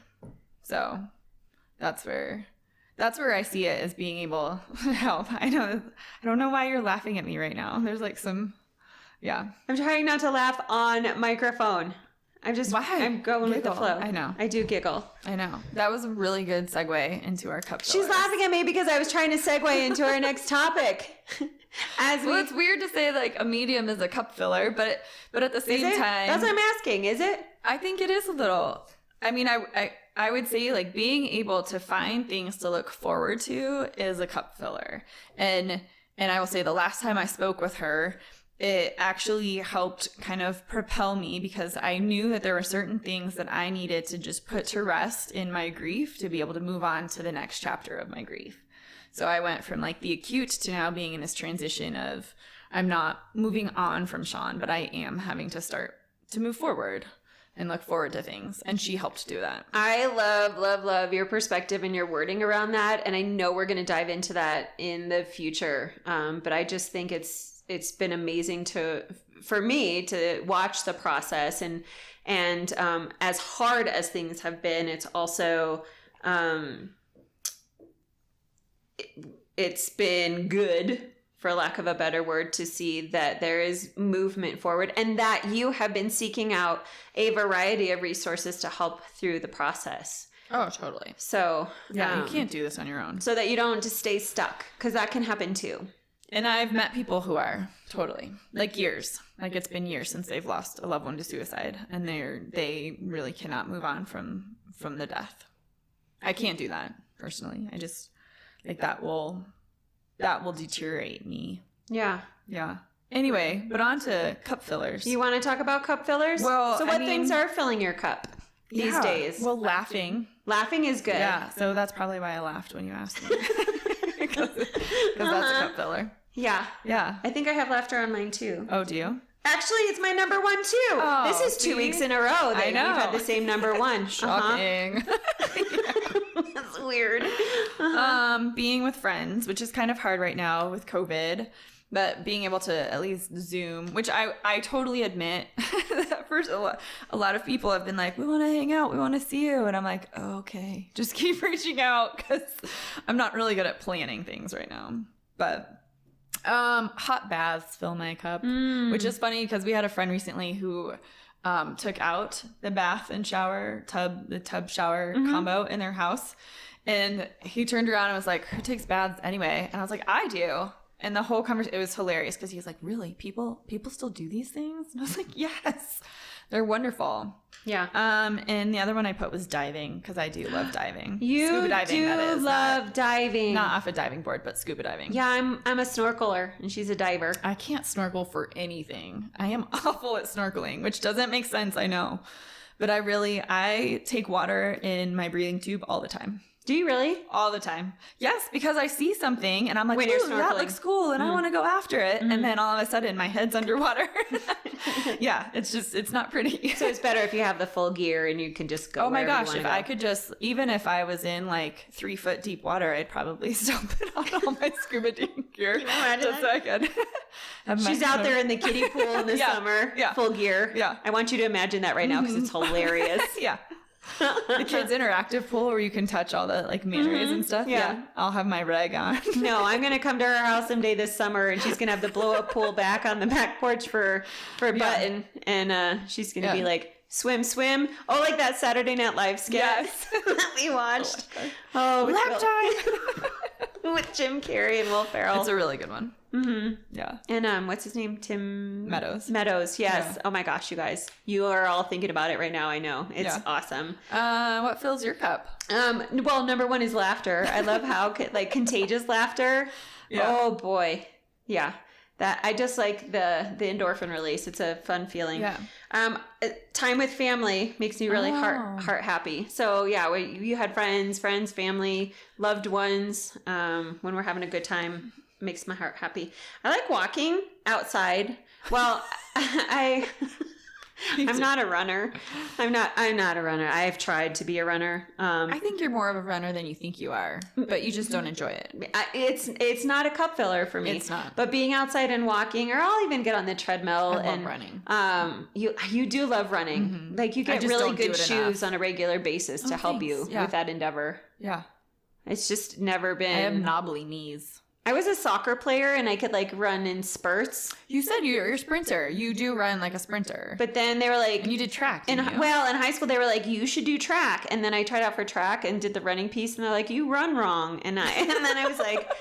So that's where I see it, as being able to help. I don't know why you're laughing at me right now. There's like some, I'm trying not to laugh on microphone. I'm going with the flow. I know. I do giggle. I know. That was a really good segue into our cup fillers. She's laughing at me because I was trying to segue into our next topic. It's weird to say like a medium is a cup filler, but at the same time, that's what I'm asking. Is it? I think it is a little. I mean, I would say, like, being able to find things to look forward to is a cup filler, and I will say the last time I spoke with her, it actually helped kind of propel me, because I knew that there were certain things that I needed to just put to rest in my grief to be able to move on to the next chapter of my grief. So I went from like the acute to now being in this transition of, I'm not moving on from Sean, but I am having to start to move forward. and look forward to things. And she helped do that. I love your perspective and your wording around that. And I know we're going to dive into that in the future. But I just think it's been amazing for me to watch the process, and as hard as things have been, it's also, it's been good, for lack of a better word, to see that there is movement forward, and that you have been seeking out a variety of resources to help through the process. Oh, totally. So yeah, you can't do this on your own. So that you don't just stay stuck, because that can happen too. And I've met people who are totally, like, years. Like, it's been years since they've lost a loved one to suicide, and they really cannot move on from the death. I can't do that personally. I just like that will deteriorate me. Yeah. Yeah. Anyway, but on to cup fillers. You want to talk about cup fillers? Well, so what things are filling your cup these days? Well, laughing. Laughing is good. Yeah. So that's probably why I laughed when you asked me. Because that's a cup filler. Yeah. Yeah. I think I have laughter on mine too. Oh, do you? Actually, it's my number one too. Oh, this is 2 weeks in a row that you've had the same number one. Shocking. That's weird. Being with friends, which is kind of hard right now with COVID, but being able to at least Zoom, which I totally admit that first a lot of people have been like, we want to hang out, we want to see you. And I'm like, oh, okay, just keep reaching out, because I'm not really good at planning things right now. But hot baths fill my cup, which is funny because we had a friend recently who took out the bath and shower the tub shower combo in their house, and he turned around and was like, who takes baths anyway? And I was like, I do. And the whole conversation, it was hilarious because he was like, really, people still do these things? And I was like, yes, they're wonderful. Yeah. And the other one I put was diving, because I do love diving. You scuba diving, do that is, love diving. Not off a diving board, but scuba diving. Yeah, I'm a snorkeler and she's a diver. I can't snorkel for anything. I am awful at snorkeling, which doesn't make sense, I know. But I take water in my breathing tube all the time. Do you really? All the time. Yes, because I see something and I'm like, when you're ooh, that looks cool, and I want to go after it. And then all of a sudden my head's underwater. Yeah, it's not pretty. So it's better if you have the full gear and you can just go. Oh my gosh, if I could just, even if I was in like 3 foot deep water, I'd probably still put on all my scuba gear. Just so I could have She's out there in the kiddie pool in the summer, full gear. Yeah. I want you to imagine that right now, because it's hilarious. Yeah. The kids' interactive pool where you can touch all the like mayonnaise and stuff. Yeah. I'll have my reg on. No, I'm gonna come to her house someday this summer, and she's gonna have the blow up pool back on the back porch for Button, and she's gonna be like, swim. Oh, like that Saturday Night Live sketch that we watched. Lap time with Jim Carrey and Will Ferrell. It's a really good one. Mm-hmm. Yeah. And what's his name? Tim Meadows. Yes. Yeah. Oh my gosh, you guys, you are all thinking about it right now. I know, it's awesome. What fills your cup? Well, number one is laughter. I love how like contagious laughter. Yeah. Oh boy. Yeah. That I just like the endorphin release. It's a fun feeling. Yeah. Time with family makes me really heart happy. So yeah, you had friends, family, loved ones. When we're having a good time, makes my heart happy. I like walking outside. Well, I'm not a runner. I'm not a runner. I've tried to be a runner. I think you're more of a runner than you think you are, but you just don't enjoy it. It's not a cup filler for me. It's not. But being outside and walking, or I'll even get on the treadmill. I love running. You do love running. Mm-hmm. Like you get really good shoes on a regular basis to help you with that endeavor. Yeah. It's just never been. I have knobbly knees. I was a soccer player and I could like run in spurts. You said you're a sprinter. You do run like a sprinter. But then they were like... And you did track, didn't you? Well, in high school they were like, you should do track. And then I tried out for track and did the running piece and they're like, you run wrong. And then I was like,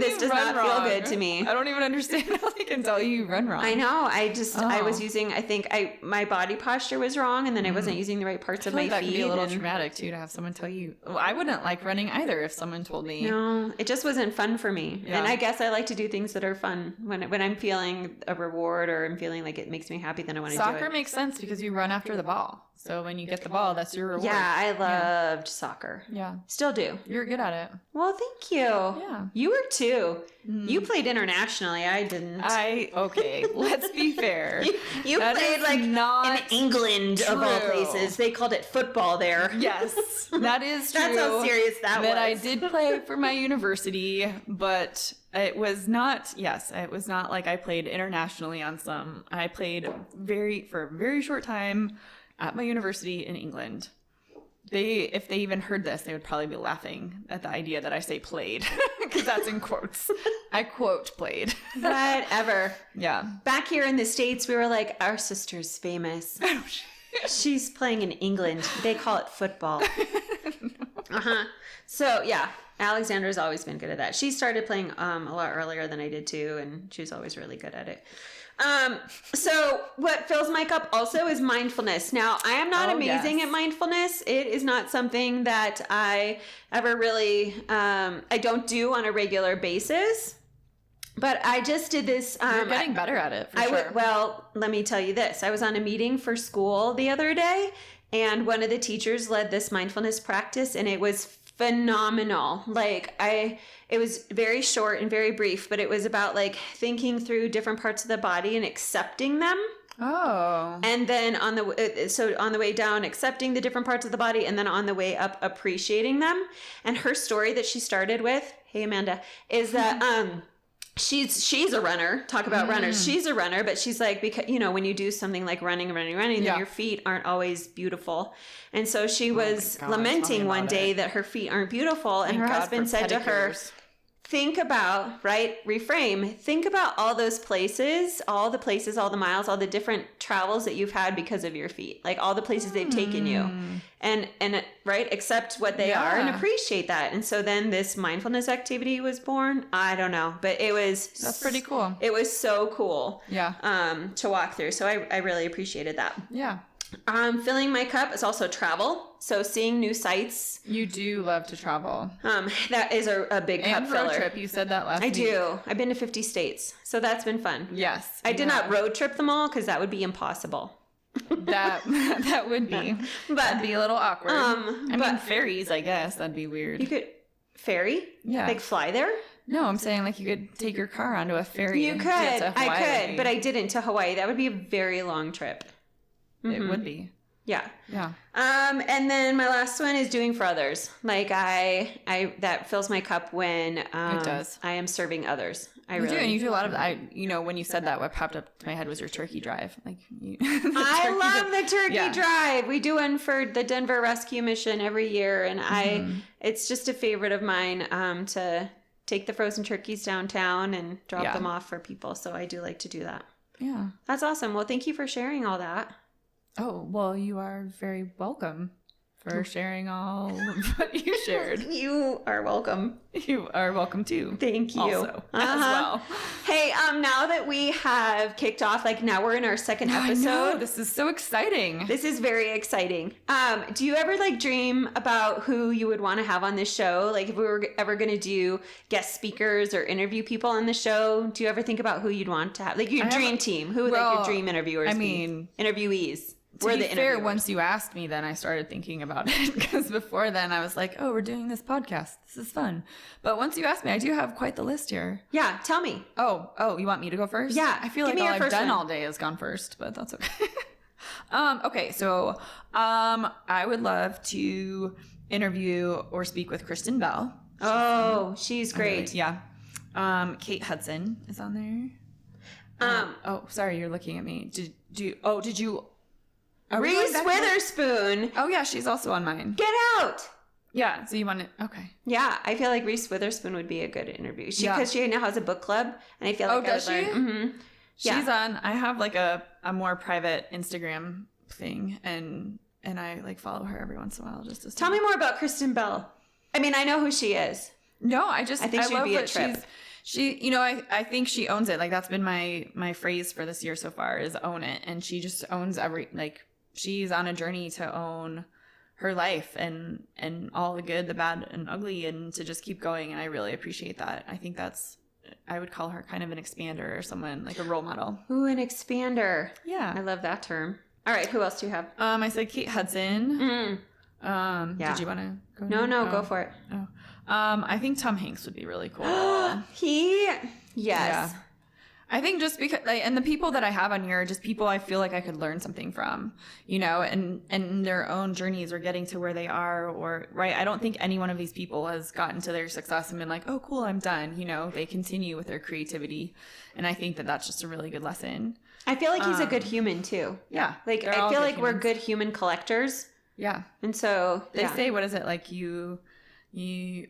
this does not feel good to me. I don't even understand how they can tell you run wrong. I know. I was using, my body posture was wrong and then I wasn't using the right parts of my feet. That could be a little traumatic too, to have someone tell you. Well, I wouldn't like running either if someone told me. No, it just wasn't fun for me. Yeah. And I guess I like to do things that are fun. When I'm feeling a reward or I'm feeling like it makes me happy, then I want to do it. Soccer makes sense because you run after the ball. So when you get the ball, that's your reward. Yeah, I loved soccer. Yeah. Still do. You're good at it. Well, thank you. Yeah. You were too. You played internationally. I didn't. Okay, let's be fair. You played like in England of all places. They called it football there. Yes, that is true. That's how serious that was. I did play for my university, but it was not like I played internationally on some. I played for a very short time at my university in England. If they even heard this, they would probably be laughing at the idea that I say played, because that's in quotes. I quote played. Whatever. Yeah. Back here in the States, we were like, our sister's famous. She's playing in England. They call it football. So, yeah, Alexandra's always been good at that. She started playing a lot earlier than I did, too, and she was always really good at it. So what fills my cup also is mindfulness. Now, I am not amazing at mindfulness. It is not something that I ever really, I don't do on a regular basis. But I just did this. You're getting better at it, for sure. Well, let me tell you this. I was on a meeting for school the other day, and one of the teachers led this mindfulness practice, and it was phenomenal. It was very short and very brief, but it was about like thinking through different parts of the body and accepting them. Oh. And then on the way down, accepting the different parts of the body, and then on the way up, appreciating them. And her story that she started with, hey Amanda, is that she's a runner. Talk about runners. She's a runner, but she's like, because when you do something like running, then your feet aren't always beautiful. And so she was lamenting one day that her feet aren't beautiful, and her husband said to her, think about, reframe, think about all those places, all the miles, all the different travels that you've had because of your feet, like all the places they've taken you, and accept what they are and appreciate that. And so then this mindfulness activity was born. I don't know, but that's pretty cool. It was so cool. Yeah. To walk through. So I really appreciated that. Yeah. Filling my cup is also travel. So seeing new sites. You do love to travel. That is a big cup filler. And road trip. You said that last week. I do. I've been to 50 states. So that's been fun. Yes. I did not road trip them all because that would be impossible. That would be. But that'd be a little awkward. I mean, ferries, I guess. That'd be weird. You could ferry? Yeah. Like fly there? No, I'm saying like you could take your car onto a ferry. You could. I could, but I didn't to Hawaii. That would be a very long trip. It would be. Yeah. Yeah. And then my last one is doing for others. Like I that fills my cup when it does. I am serving others. You do a lot of when you said that, what popped up to my head was your turkey drive. I love the turkey drive. We do one for the Denver Rescue Mission every year, and it's just a favorite of mine to take the frozen turkeys downtown and drop them off for people. So I do like to do that. Yeah. That's awesome. Well, thank you for sharing all that. Oh, well, you are very welcome for sharing all of what you shared. You are welcome. You are welcome too. Thank you. Also, as well. Hey, now that we have kicked off, now we're in our second episode. I know. This is so exciting. This is very exciting. Do you ever dream about who you would want to have on this show? Like if we were ever going to do guest speakers or interview people on the show, do you ever think about who you'd want to have? Like your dream team? Who would your dream interviewers be? Interviewees. To be fair, once you asked me, then I started thinking about it. Because before then, I was like, oh, we're doing this podcast. This is fun. But once you asked me, I do have quite the list here. Yeah, tell me. Oh, you want me to go first? Yeah. I feel like all I've done all day has gone first, but that's okay. Okay, so I would love to interview or speak with Kristen Bell. She's great. Yeah. Kate Hudson is on there. Sorry, you're looking at me. Did you... Reese Witherspoon. Oh, yeah, she's also on mine. Get out. Yeah, so you want to... Okay. Yeah, I feel like Reese Witherspoon would be a good interview. Because she now has a book club, and I feel like does she? Mm-hmm. She's on... I have a more private Instagram thing, and I follow her every once in a while just to see. Tell me more about Kristen Bell. I mean, I know who she is. No, I think she'd be a trip. I think she owns it. That's been my phrase for this year so far is own it. And she just owns she's on a journey to own her life and all the good, the bad, and ugly, and to just keep going. And I really appreciate that. I think I would call her kind of an expander or someone like a role model. Ooh, an expander. Yeah. I love that term. All right. Who else do you have? I said Kate Hudson. Yeah. Did you want to go? No, go for it. Oh. I think Tom Hanks would be really cool. Yes. Yeah. I think just because, and the people that I have on here are just people I feel like I could learn something from, and their own journeys or getting to where they are, or, right? I don't think any one of these people has gotten to their success and been like, oh, cool, I'm done. They continue with their creativity. And I think that that's just a really good lesson. I feel like he's a good human too. Yeah. Like, I feel like we're good human collectors. Yeah. And so they say, what is it? Like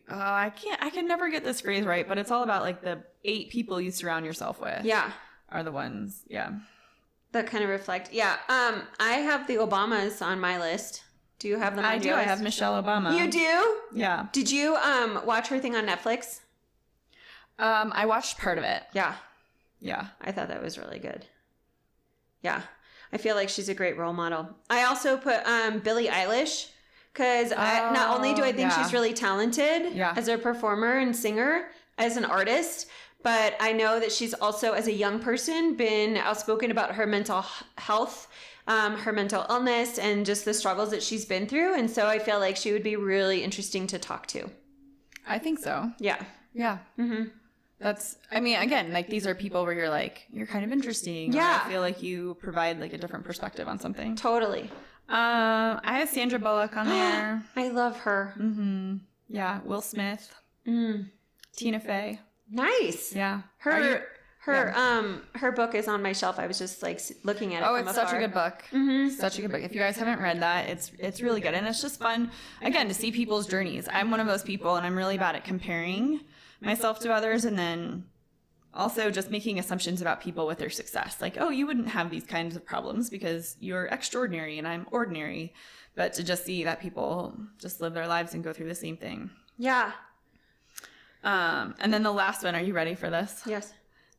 I can never get this phrase right, but it's all about like the 8 people you surround yourself with. Yeah. Are the ones. Yeah. That kind of reflect. Yeah. I have the Obamas on my list. Do you have them on your list? I have Michelle Obama. You do? Yeah. Did you watch her thing on Netflix? I watched part of it. Yeah. Yeah. I thought that was really good. Yeah. I feel like she's a great role model. I also put Billie Eilish because not only do I think she's really talented as a performer and singer, as an artist, but I know that she's also, as a young person, been outspoken about her mental health, her mental illness, and just the struggles that she's been through. And so I feel like she would be really interesting to talk to. I think so. Yeah. Yeah. Mm-hmm. Again, like these are people where you're like, you're kind of interesting. Yeah. I feel like you provide like a different perspective on something. Totally. I have Sandra Bullock on there. I love her. Mm-hmm. Yeah. Will Smith. Tina Fey. Nice. Yeah. Her book is on my shelf. I was just like looking at it. It's such a good book. Mm-hmm. Such a good book. If you guys haven't read that, it's really good. And it's just fun, again, to see people's journeys. I'm one of those people, and I'm really bad at comparing myself to others, and then also just making assumptions about people with their success. Like, oh, you wouldn't have these kinds of problems because you're extraordinary and I'm ordinary. But to just see that people just live their lives and go through the same thing. Yeah. And then the last one, are you ready for this? Yes.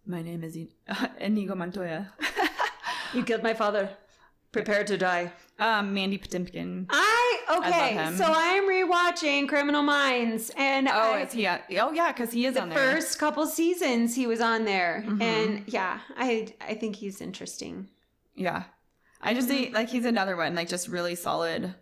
My name is Inigo Montoya. You killed my father. Prepare to die. Mandy Patinkin. I love him. So I'm rewatching Criminal Minds, and because he is on there. The first couple seasons he was on there, and I think he's interesting. Yeah, I just think like he's another one, like just really solid.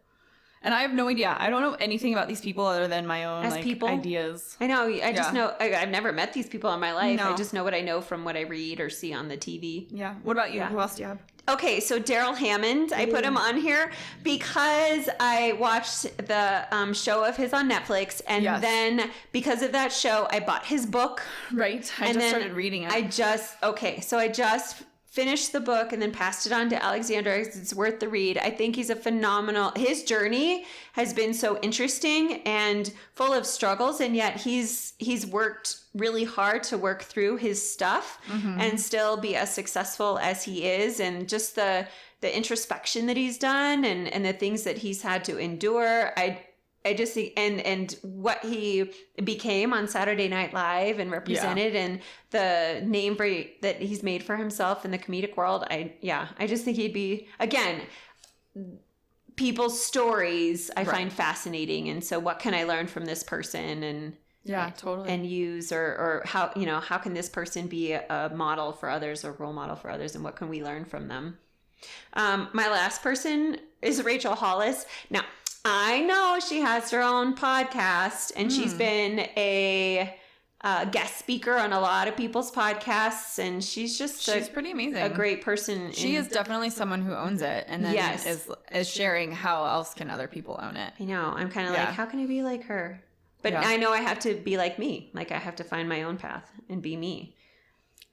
And I have no idea. I don't know anything about these people other than my own ideas. I know. I just know. I've never met these people in my life. No. I just know what I know from what I read or see on the TV. Yeah. What about you? Yeah. Who else do you have? Okay, so Daryl Hammond, I put him on here because I watched the show of his on Netflix, and then because of that show, I bought his book. Right. I just started reading it. I just finished the book and then passed it on to Alexandra. It's worth the read. I think he's his journey has been so interesting and full of struggles, and yet he's worked really hard to work through his stuff and still be as successful as he is, and just the introspection that he's done and the things that he's had to endure. I just think, and what he became on Saturday Night Live and represented, and the name that he's made for himself in the comedic world. I just think he'd be, again, people's stories I find fascinating. And so what can I learn from this person and totally. And use, or how can this person be a model for others or role model for others, and what can we learn from them? My last person is Rachel Hollis. Now, I know she has her own podcast, and she's been a guest speaker on a lot of people's podcasts, and she's pretty amazing. A great person. She is definitely someone who owns it, and then is sharing how else can other people own it. I know. I'm kind of like, how can I be like her? But I know I have to be like me. Like, I have to find my own path and be me.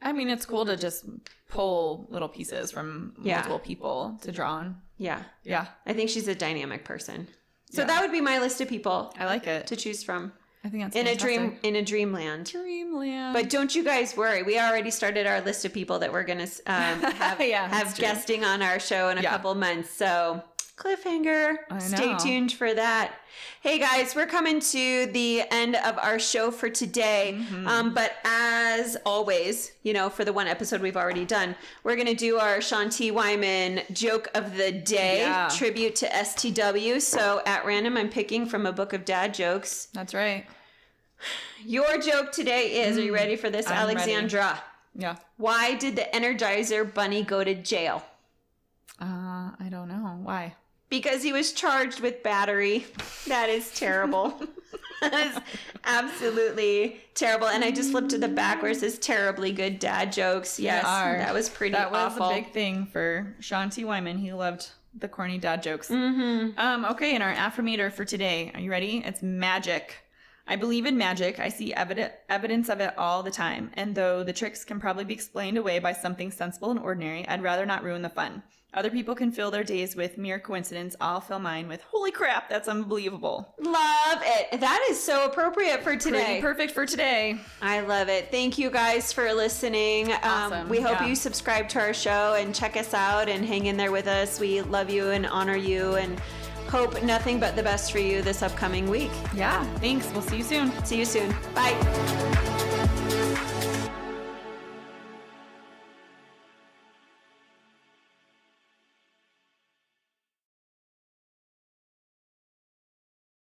I mean, it's cool to just pull little pieces from multiple people to draw on. Yeah. Yeah. I think she's a dynamic person. So that would be my list of people. I like it. To choose from. I think that's in fantastic. in a dreamland. Dreamland. But don't you guys worry. We already started our list of people that we're going to have guesting on our show in a couple months. So cliffhanger. Stay tuned for that. Hey guys, we're coming to the end of our show for today. But as always, for the one episode we've already done, we're going to do our Sean T. Wyman joke of the day, tribute to STW. So at random, I'm picking from a book of dad jokes. That's right. Your joke today is, are you ready for this, Alexandra? Ready. Yeah. Why did the Energizer Bunny go to jail? I don't Why? Because he was charged with battery. That is terrible. That is absolutely terrible. And I just flipped to the back where it says terribly good dad jokes. Yes, that was pretty awful. That was a big thing for Sean T. Wyman. He loved the corny dad jokes. Okay, and our affirmator for today. Are you ready? It's magic. I believe in magic. I see evidence of it all the time. And though the tricks can probably be explained away by something sensible and ordinary, I'd rather not ruin the fun. Other people can fill their days with mere coincidence. I'll fill mine with, holy crap, that's unbelievable. Love it. That is so appropriate for today. Pretty perfect for today. I love it. Thank you guys for listening. Awesome. We hope you subscribe to our show and check us out and hang in there with us. We love you and honor you and hope nothing but the best for you this upcoming week. Yeah, thanks. We'll see you soon. See you soon. Bye.